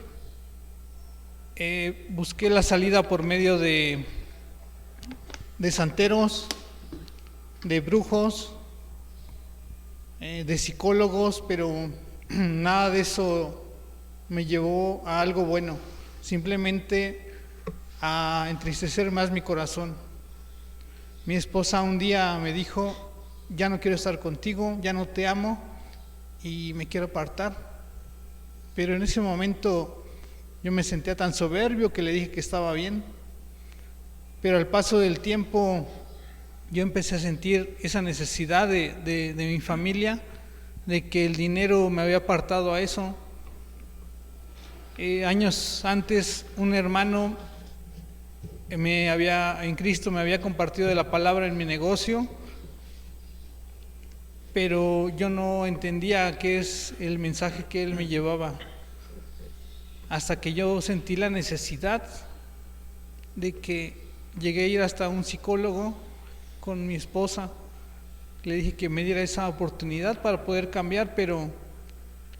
Busqué la salida por medio de santeros, de brujos, de psicólogos, pero nada de eso me llevó a algo bueno, simplemente a entristecer más mi corazón. Mi esposa un día me dijo: ya no quiero estar contigo, ya no te amo y me quiero apartar. Pero en ese momento yo me sentía tan soberbio que le dije que estaba bien. Pero al paso del tiempo yo empecé a sentir esa necesidad de mi familia, de que el dinero me había apartado a eso. Años antes un hermano en Cristo me había compartido de la palabra en mi negocio, pero yo no entendía qué es el mensaje que él me llevaba, hasta que yo sentí la necesidad de que llegué a ir hasta un psicólogo con mi esposa, Le dije que me diera esa oportunidad para poder cambiar, pero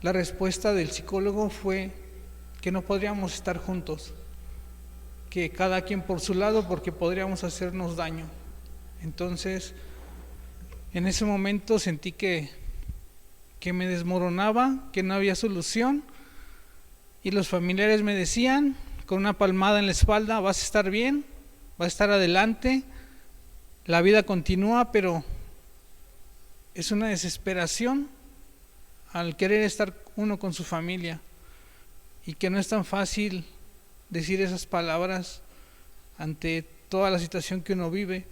la respuesta del psicólogo fue que no podríamos estar juntos, que cada quien por su lado porque podríamos hacernos daño. Entonces, en ese momento sentí que me desmoronaba, que no había solución, y los familiares me decían con una palmada en la espalda: vas a estar bien, vas a estar adelante, la vida continúa. Pero es una desesperación al querer estar uno con su familia, y que no es tan fácil decir esas palabras ante toda la situación que uno vive.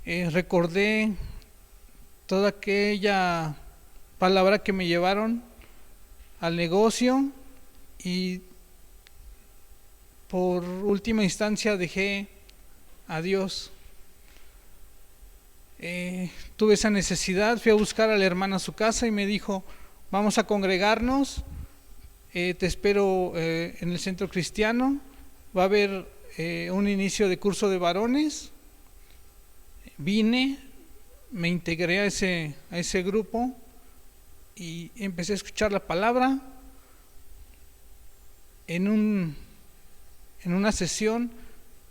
Recordé toda aquella palabra que me llevaron al negocio, y por última instancia dejé a Dios. Tuve esa necesidad, fui a buscar a la hermana a su casa y me dijo: vamos a congregarnos, te espero en el centro cristiano, va a haber un inicio de curso de varones. Vine, me integré a ese grupo y empecé a escuchar la palabra. En una sesión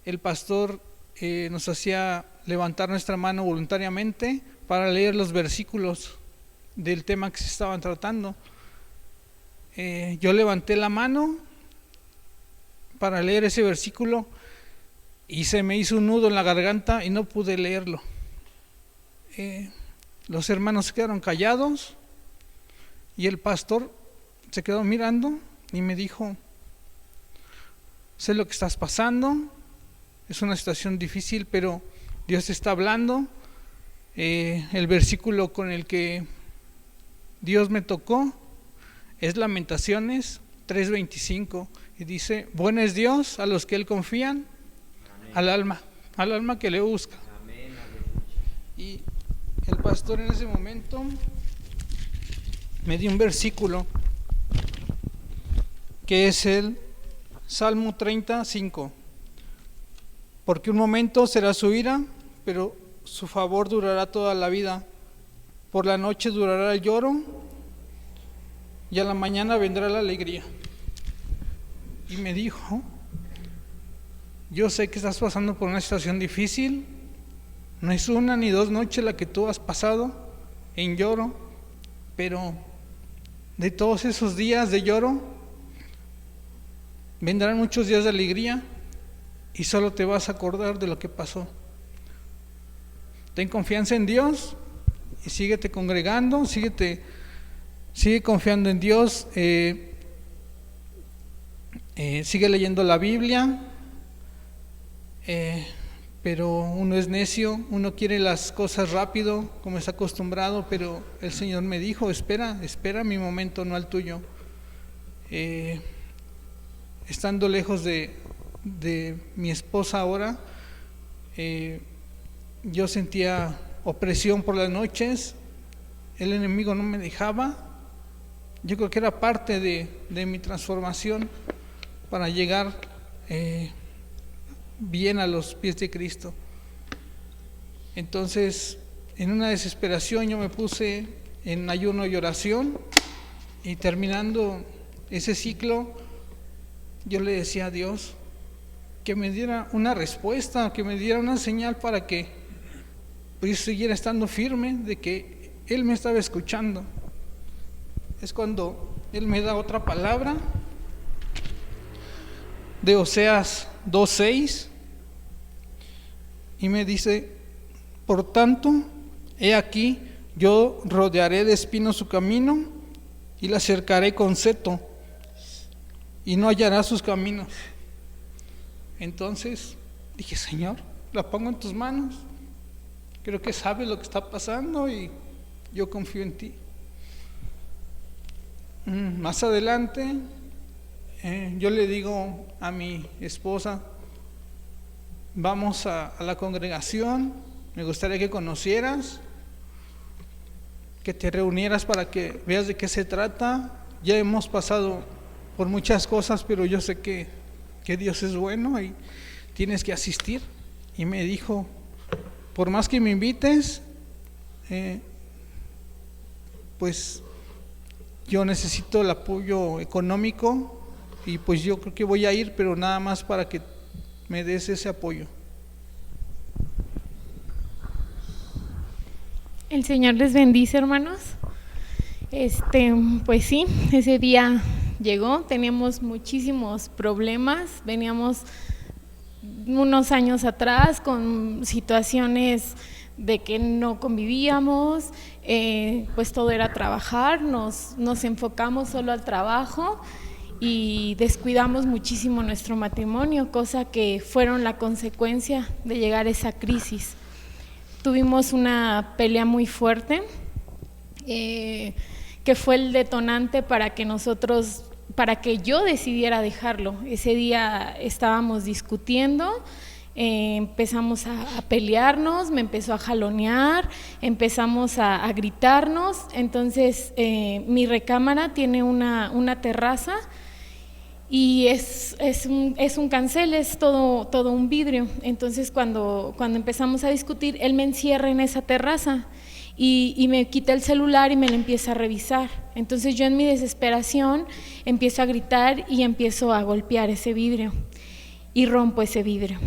el pastor nos hacía levantar nuestra mano voluntariamente para leer los versículos del tema que se estaban tratando. Yo levanté la mano para leer ese versículo y se me hizo un nudo en la garganta y no pude leerlo. Los hermanos se quedaron callados y el pastor se quedó mirando y me dijo: sé lo que estás pasando, es una situación difícil, pero Dios te está hablando. El versículo con el que Dios me tocó es Lamentaciones 3:25, y dice: bueno es Dios a los que Él confían, al alma que le busca. Y el pastor en ese momento me dio un versículo que es el Salmo 35: porque un momento será su ira, pero su favor durará toda la vida. Por la noche durará el lloro, y a la mañana vendrá la alegría. Y me dijo: yo sé que estás pasando por una situación difícil, no es una ni dos noches la que tú has pasado en lloro, pero de todos esos días de lloro vendrán muchos días de alegría, y solo te vas a acordar de lo que pasó. Ten confianza en Dios y síguete congregando, sigue confiando en Dios, sigue leyendo la Biblia, pero uno es necio, uno quiere las cosas rápido como está acostumbrado, pero el Señor me dijo: espera mi momento, no al tuyo. Estando lejos de mi esposa ahora, yo sentía opresión por las noches, el enemigo no me dejaba. Yo creo que era parte de mi transformación para llegar bien a los pies de Cristo. Entonces, en una desesperación, yo me puse en ayuno y oración, y terminando ese ciclo, yo le decía a Dios que me diera una respuesta, que me diera una señal para que yo siguiera estando firme de que Él me estaba escuchando. Es cuando Él me da otra palabra de Oseas 2:6 y me dice: por tanto, he aquí, yo rodearé de espinos su camino y la cercaré con seto, y no hallará sus caminos. Entonces dije: Señor, la pongo en tus manos, creo que sabes lo que está pasando y yo confío en ti. Más adelante yo le digo a mi esposa: vamos a la congregación, me gustaría que conocieras, que te reunieras para que veas de qué se trata. Ya hemos pasado por muchas cosas, pero yo sé que Dios es bueno y tienes que asistir. Y me dijo: por más que me invites, pues yo necesito el apoyo económico y pues yo creo que voy a ir, pero nada más para que me des ese apoyo. El Señor les bendice, hermanos. Pues sí, ese día llegó, teníamos muchísimos problemas, veníamos unos años atrás con situaciones de que no convivíamos, pues todo era trabajar, nos enfocamos solo al trabajo y descuidamos muchísimo nuestro matrimonio, cosa que fueron la consecuencia de llegar a esa crisis. Tuvimos una pelea muy fuerte, que fue el detonante para que yo decidiera dejarlo. Ese día estábamos discutiendo, empezamos a pelearnos, me empezó a jalonear, empezamos a gritarnos. Entonces mi recámara tiene una terraza y es un cancel, es todo un vidrio. Entonces cuando empezamos a discutir, él me encierra en esa terraza y me quita el celular y me lo empieza a revisar. Entonces yo en mi desesperación empiezo a gritar y empiezo a golpear ese vidrio y rompo ese vidrio.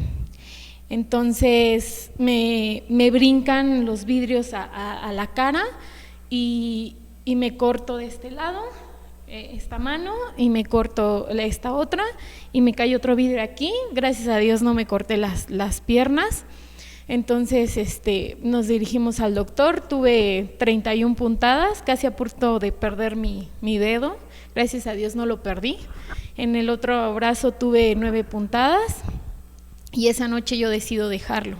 Entonces me brincan los vidrios a la cara y me corto de este lado esta mano y me corto esta otra y me cae otro vidrio aquí. Gracias a Dios no me corté las piernas. Entonces nos dirigimos al doctor, tuve 31 puntadas, casi a punto de perder mi dedo, gracias a Dios no lo perdí. En el otro brazo tuve 9 puntadas y esa noche yo decido dejarlo.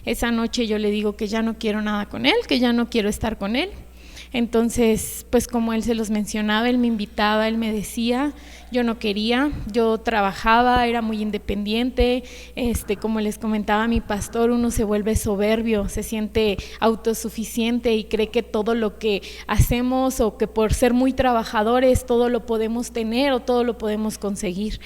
Esa noche yo le digo que ya no quiero nada con él, que ya no quiero estar con él. Entonces, pues como él se los mencionaba, él me invitaba, él me decía, yo no quería, yo trabajaba, era muy independiente, como les comentaba mi pastor, uno se vuelve soberbio, se siente autosuficiente y cree que todo lo que hacemos o que por ser muy trabajadores todo lo podemos tener o todo lo podemos conseguir.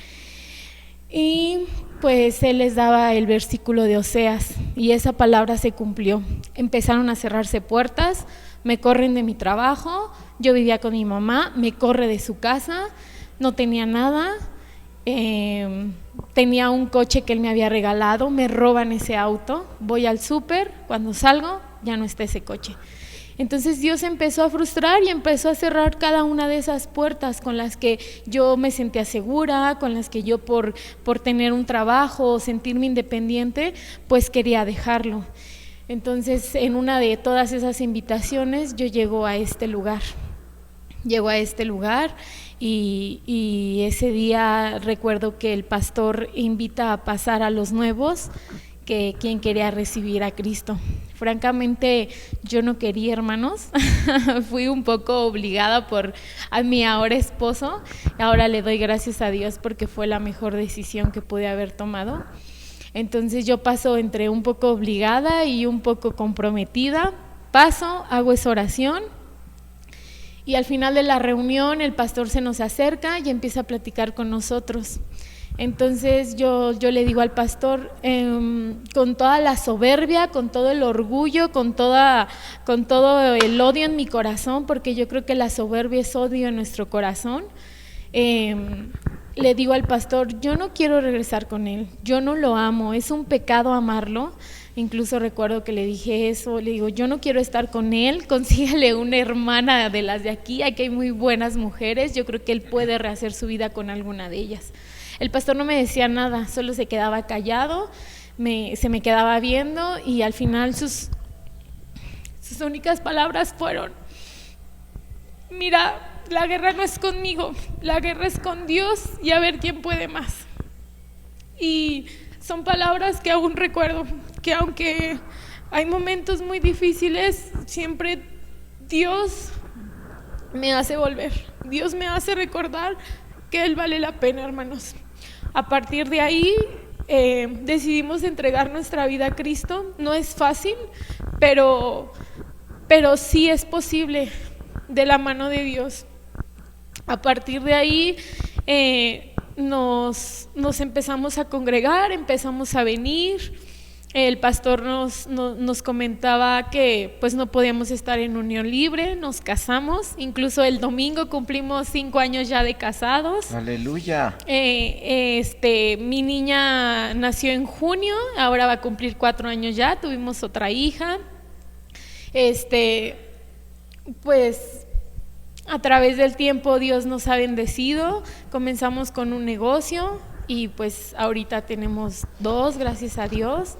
Y pues él les daba el versículo de Oseas y esa palabra se cumplió. Empezaron a cerrarse puertas, me corren de mi trabajo, yo vivía con mi mamá, me corre de su casa, no tenía nada, tenía un coche que él me había regalado, me roban ese auto, voy al súper, cuando salgo ya no está ese coche. Entonces Dios empezó a frustrar y empezó a cerrar cada una de esas puertas con las que yo me sentía segura, con las que yo por tener un trabajo, sentirme independiente, pues quería dejarlo. Entonces en una de todas esas invitaciones yo llego a este lugar y ese día recuerdo que el pastor invita a pasar a los nuevos, que quien quería recibir a Cristo. Francamente yo no quería, hermanos, fui un poco obligada por a mi ahora esposo, ahora le doy gracias a Dios porque fue la mejor decisión que pude haber tomado. Entonces yo paso entre un poco obligada y un poco comprometida, paso, hago esa oración y al final de la reunión el pastor se nos acerca y empieza a platicar con nosotros. Entonces yo le digo al pastor, con toda la soberbia, con todo el orgullo, con todo el odio en mi corazón, porque yo creo que la soberbia es odio en nuestro corazón, le digo al pastor, yo no quiero regresar con él, yo no lo amo, es un pecado amarlo. Incluso recuerdo que le dije eso, le digo, yo no quiero estar con él, consígale una hermana de las de aquí hay muy buenas mujeres, yo creo que él puede rehacer su vida con alguna de ellas. El pastor no me decía nada, solo se quedaba callado, se me quedaba viendo y al final sus únicas palabras fueron, mira, la guerra no es conmigo, la guerra es con Dios y a ver quién puede más. Y son palabras que aún recuerdo, que aunque hay momentos muy difíciles, siempre Dios me hace volver, Dios me hace recordar que Él vale la pena, hermanos. A partir de ahí decidimos entregar nuestra vida a Cristo. No es fácil, pero sí es posible de la mano de Dios. A partir de ahí nos empezamos a congregar, empezamos a venir el pastor nos comentaba que pues no podíamos estar en unión libre, nos casamos, incluso el domingo cumplimos 5 años ya de casados. Aleluya. Mi niña nació en junio, ahora va a cumplir 4 años ya, tuvimos otra hija. Pues a través del tiempo Dios nos ha bendecido, comenzamos con un negocio y pues ahorita tenemos 2, gracias a Dios.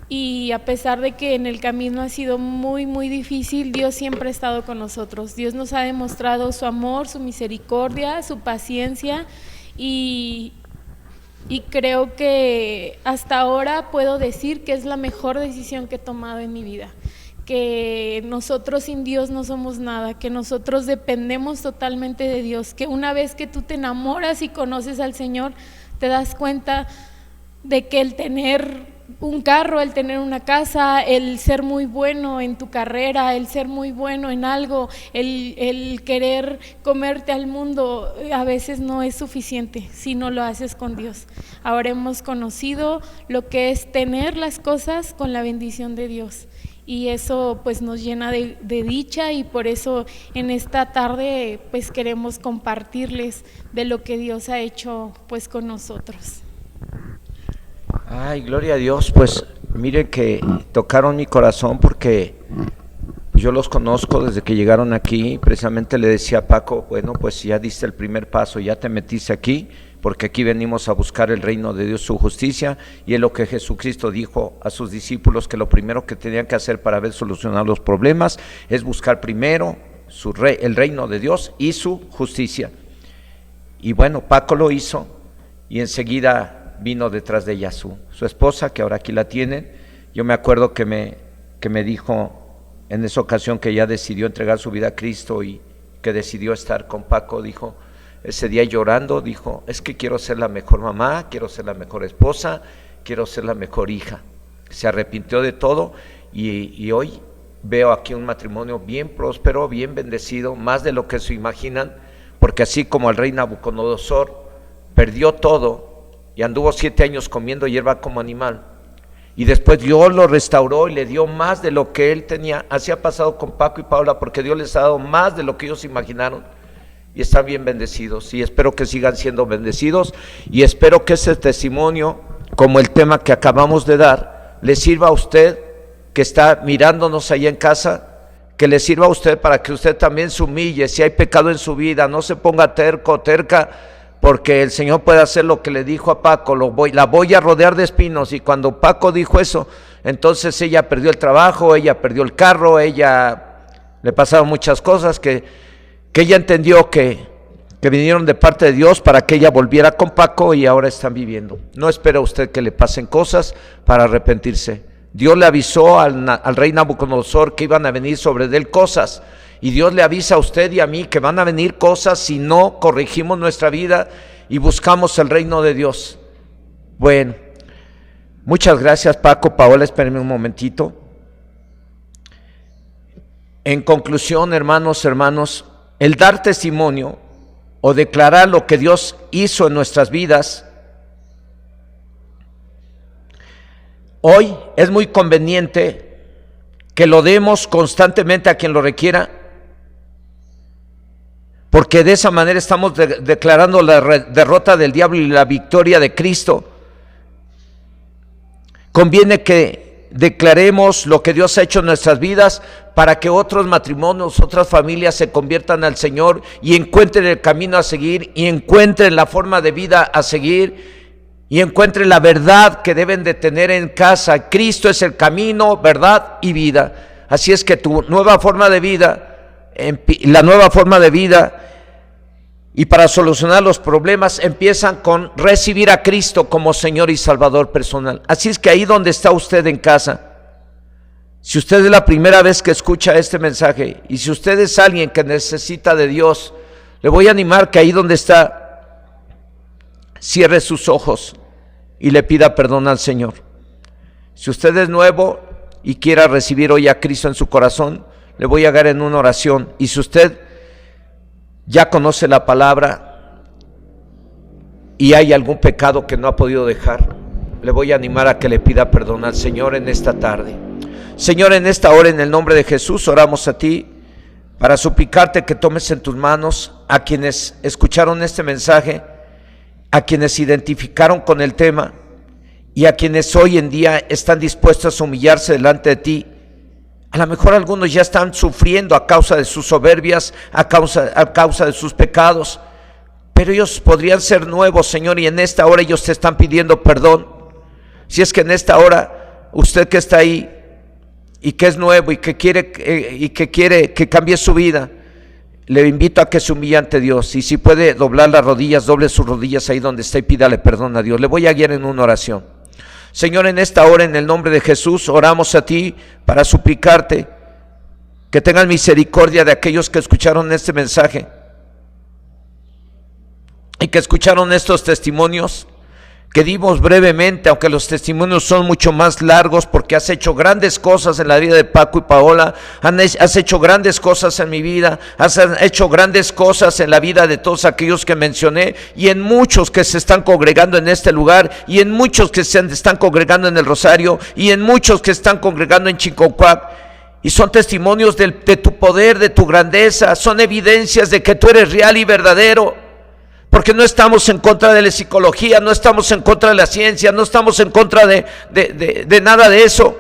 Y a pesar de que en el camino ha sido muy, muy difícil, Dios siempre ha estado con nosotros. Dios nos ha demostrado su amor, su misericordia, su paciencia y creo que hasta ahora puedo decir que es la mejor decisión que he tomado en mi vida. Que nosotros sin Dios no somos nada, que nosotros dependemos totalmente de Dios, que una vez que tú te enamoras y conoces al Señor, te das cuenta de que el tener un carro, el tener una casa, el ser muy bueno en tu carrera, el ser muy bueno en algo, el querer comerte al mundo, a veces no es suficiente si no lo haces con Dios. Ahora hemos conocido lo que es tener las cosas con la bendición de Dios. Y eso pues nos llena de dicha y por eso en esta tarde pues queremos compartirles de lo que Dios ha hecho pues con nosotros. Ay, gloria a Dios. Pues mire que tocaron mi corazón porque yo los conozco desde que llegaron aquí. Precisamente le decía a Paco, bueno, pues ya diste el primer paso, ya te metiste aquí, porque aquí venimos a buscar el reino de Dios, su justicia, y es lo que Jesucristo dijo a sus discípulos, que lo primero que tenían que hacer para ver solucionar los problemas es buscar primero el reino de Dios y su justicia. Y bueno, Paco lo hizo y enseguida vino detrás de ella su esposa, que ahora aquí la tienen. Yo me acuerdo que me dijo en esa ocasión que ella decidió entregar su vida a Cristo y que decidió estar con Paco, dijo, ese día llorando, dijo, es que quiero ser la mejor mamá, quiero ser la mejor esposa, quiero ser la mejor hija. Se arrepintió de todo y hoy veo aquí un matrimonio bien próspero, bien bendecido, más de lo que se imaginan, porque así como el rey Nabucodonosor perdió todo y anduvo 7 años comiendo hierba como animal, y después Dios lo restauró y le dio más de lo que él tenía. Así ha pasado con Paco y Paula, porque Dios les ha dado más de lo que ellos imaginaron y están bien bendecidos, y espero que sigan siendo bendecidos, y espero que ese testimonio, como el tema que acabamos de dar, le sirva a usted que está mirándonos allá en casa, que le sirva a usted para que usted también se humille. Si hay pecado en su vida, no se ponga terco o terca, porque el Señor puede hacer lo que le dijo a Paco, la voy a rodear de espinos. Y cuando Paco dijo eso, entonces ella perdió el trabajo, ella perdió el carro, le pasaron muchas cosas que ella entendió que vinieron de parte de Dios para que ella volviera con Paco, y ahora están viviendo. No espera usted que le pasen cosas para arrepentirse. Dios le avisó al rey Nabucodonosor que iban a venir sobre él cosas, y Dios le avisa a usted y a mí que van a venir cosas si no corregimos nuestra vida y buscamos el reino de Dios. Bueno, muchas gracias Paco. Paola, espérenme un momentito. En conclusión, hermanos, el dar testimonio o declarar lo que Dios hizo en nuestras vidas, hoy es muy conveniente que lo demos constantemente a quien lo requiera, porque de esa manera estamos declarando la derrota del diablo y la victoria de Cristo. Conviene que declaremos lo que Dios ha hecho en nuestras vidas para que otros matrimonios, otras familias se conviertan al Señor y encuentren el camino a seguir, y encuentren la forma de vida a seguir, y encuentren la verdad que deben de tener en casa. Cristo es el camino, verdad y vida. Así es que tu nueva forma de vida, la nueva forma de vida, y para solucionar los problemas empiezan con recibir a Cristo como Señor y Salvador personal. Así es que ahí donde está usted en casa, si usted es la primera vez que escucha este mensaje, y si usted es alguien que necesita de Dios, le voy a animar que ahí donde está, cierre sus ojos y le pida perdón al Señor. Si usted es nuevo y quiera recibir hoy a Cristo en su corazón, le voy a dar en una oración. Y si usted ya conoce la palabra y hay algún pecado que no ha podido dejar, le voy a animar a que le pida perdón al Señor en esta tarde. Señor, en esta hora, en el nombre de Jesús, oramos a ti para suplicarte que tomes en tus manos a quienes escucharon este mensaje, a quienes se identificaron con el tema y a quienes hoy en día están dispuestos a humillarse delante de ti. A lo mejor algunos ya están sufriendo a causa de sus soberbias, a causa de sus pecados, pero ellos podrían ser nuevos, Señor, y en esta hora ellos te están pidiendo perdón. Si es que en esta hora usted que está ahí y que es nuevo y que quiere que cambie su vida, le invito a que se humille ante Dios, y si puede doblar las rodillas, doble sus rodillas ahí donde está y pídale perdón a Dios. Le voy a guiar en una oración. Señor, en esta hora, en el nombre de Jesús, oramos a ti para suplicarte que tengas misericordia de aquellos que escucharon este mensaje y que escucharon estos testimonios que dimos brevemente, aunque los testimonios son mucho más largos, porque has hecho grandes cosas en la vida de Paco y Paola, has hecho grandes cosas en mi vida, has hecho grandes cosas en la vida de todos aquellos que mencioné, y en muchos que se están congregando en este lugar, y en muchos que se están congregando en el Rosario, y en muchos que están congregando en Chicocuac. Y son testimonios de tu poder, de tu grandeza, son evidencias de que tú eres real y verdadero. Porque no estamos en contra de la psicología, no estamos en contra de la ciencia, no estamos en contra de nada de eso.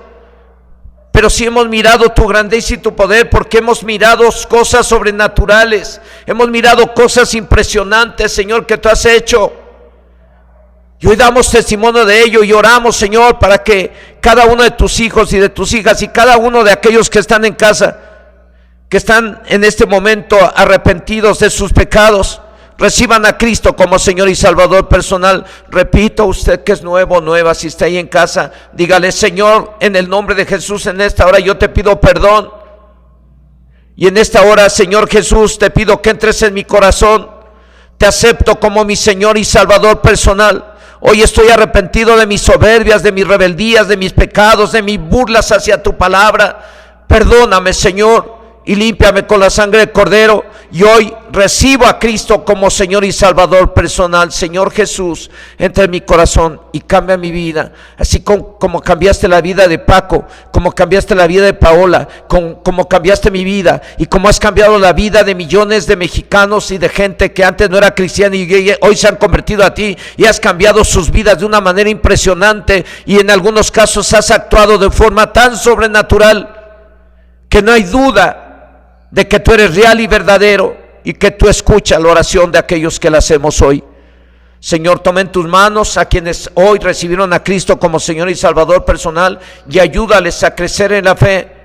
Pero sí hemos mirado tu grandeza y tu poder, porque hemos mirado cosas sobrenaturales, hemos mirado cosas impresionantes, Señor, que tú has hecho. Y hoy damos testimonio de ello y oramos, Señor, para que cada uno de tus hijos y de tus hijas y cada uno de aquellos que están en casa, que están en este momento arrepentidos de sus pecados, reciban a Cristo como Señor y Salvador personal. Repito, usted que es nuevo o nueva, si está ahí en casa, dígale: Señor, en el nombre de Jesús, en esta hora yo te pido perdón. Y en esta hora, Señor Jesús, te pido que entres en mi corazón. Te acepto como mi Señor y Salvador personal. Hoy estoy arrepentido de mis soberbias, de mis rebeldías, de mis pecados, de mis burlas hacia tu palabra. Perdóname, Señor, y límpiame con la sangre del Cordero, y hoy recibo a Cristo como Señor y Salvador personal. Señor Jesús, entra en mi corazón y cambia mi vida, así como cambiaste la vida de Paco, como cambiaste la vida de Paola, como cambiaste mi vida, y como has cambiado la vida de millones de mexicanos y de gente que antes no era cristiana y hoy se han convertido a ti, y has cambiado sus vidas de una manera impresionante, y en algunos casos has actuado de forma tan sobrenatural que no hay duda de que tú eres real y verdadero, y que tú escuchas la oración de aquellos que la hacemos hoy. Señor, toma en tus manos a quienes hoy recibieron a Cristo como Señor y Salvador personal, y ayúdales a crecer en la fe,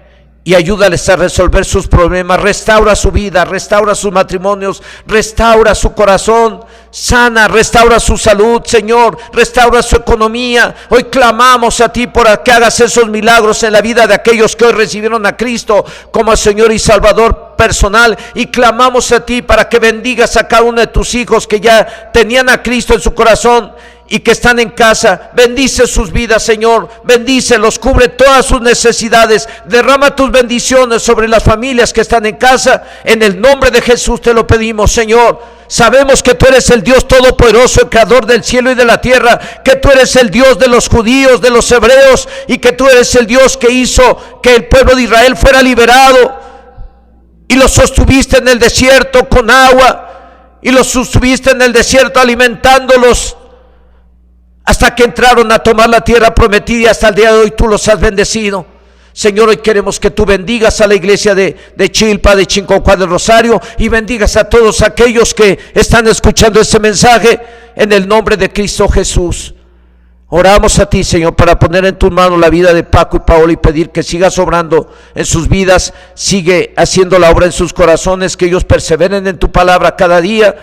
y ayúdales a resolver sus problemas. Restaura su vida, restaura sus matrimonios, restaura su corazón, sana, restaura su salud, Señor, restaura su economía. Hoy clamamos a ti por que hagas esos milagros en la vida de aquellos que hoy recibieron a Cristo como Señor y Salvador personal, y clamamos a ti para que bendigas a cada uno de tus hijos que ya tenían a Cristo en su corazón y que están en casa. Bendice sus vidas, Señor, bendícelos, cubre todas sus necesidades, derrama tus bendiciones sobre las familias que están en casa. En el nombre de Jesús te lo pedimos, Señor. Sabemos que tú eres el Dios todopoderoso, el creador del cielo y de la tierra, que tú eres el Dios de los judíos, de los hebreos, y que tú eres el Dios que hizo que el pueblo de Israel fuera liberado, y los sostuviste en el desierto con agua, y los sostuviste en el desierto alimentándolos hasta que entraron a tomar la tierra prometida, y hasta el día de hoy tú los has bendecido. Señor, hoy queremos que tú bendigas a la iglesia de Chilpa, de Chicocuac, del Rosario, y bendigas a todos aquellos que están escuchando este mensaje en el nombre de Cristo Jesús. Oramos a ti, Señor, para poner en tus manos la vida de Paco y Paola y pedir que sigas obrando en sus vidas, sigue haciendo la obra en sus corazones, que ellos perseveren en tu palabra cada día,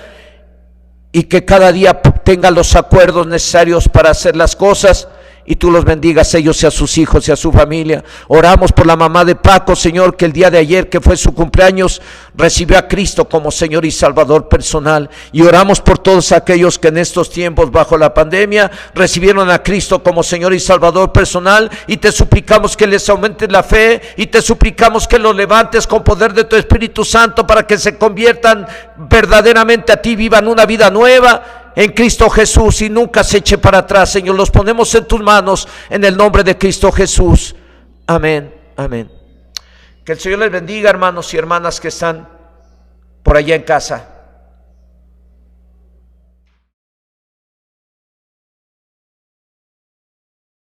y que cada día tengan los acuerdos necesarios para hacer las cosas, y tú los bendigas a ellos y a sus hijos y a su familia. Oramos por la mamá de Paco, Señor, que el día de ayer, que fue su cumpleaños, recibió a Cristo como Señor y Salvador personal. Y oramos por todos aquellos que en estos tiempos bajo la pandemia recibieron a Cristo como Señor y Salvador personal, y te suplicamos que les aumentes la fe, y te suplicamos que los levantes con poder de tu Espíritu Santo para que se conviertan verdaderamente a ti, vivan una vida nueva, en Cristo Jesús y nunca se eche para atrás. Señor, los ponemos en tus manos en el nombre de Cristo Jesús. Amén, amén. Que el Señor les bendiga, hermanos y hermanas que están por allá en casa.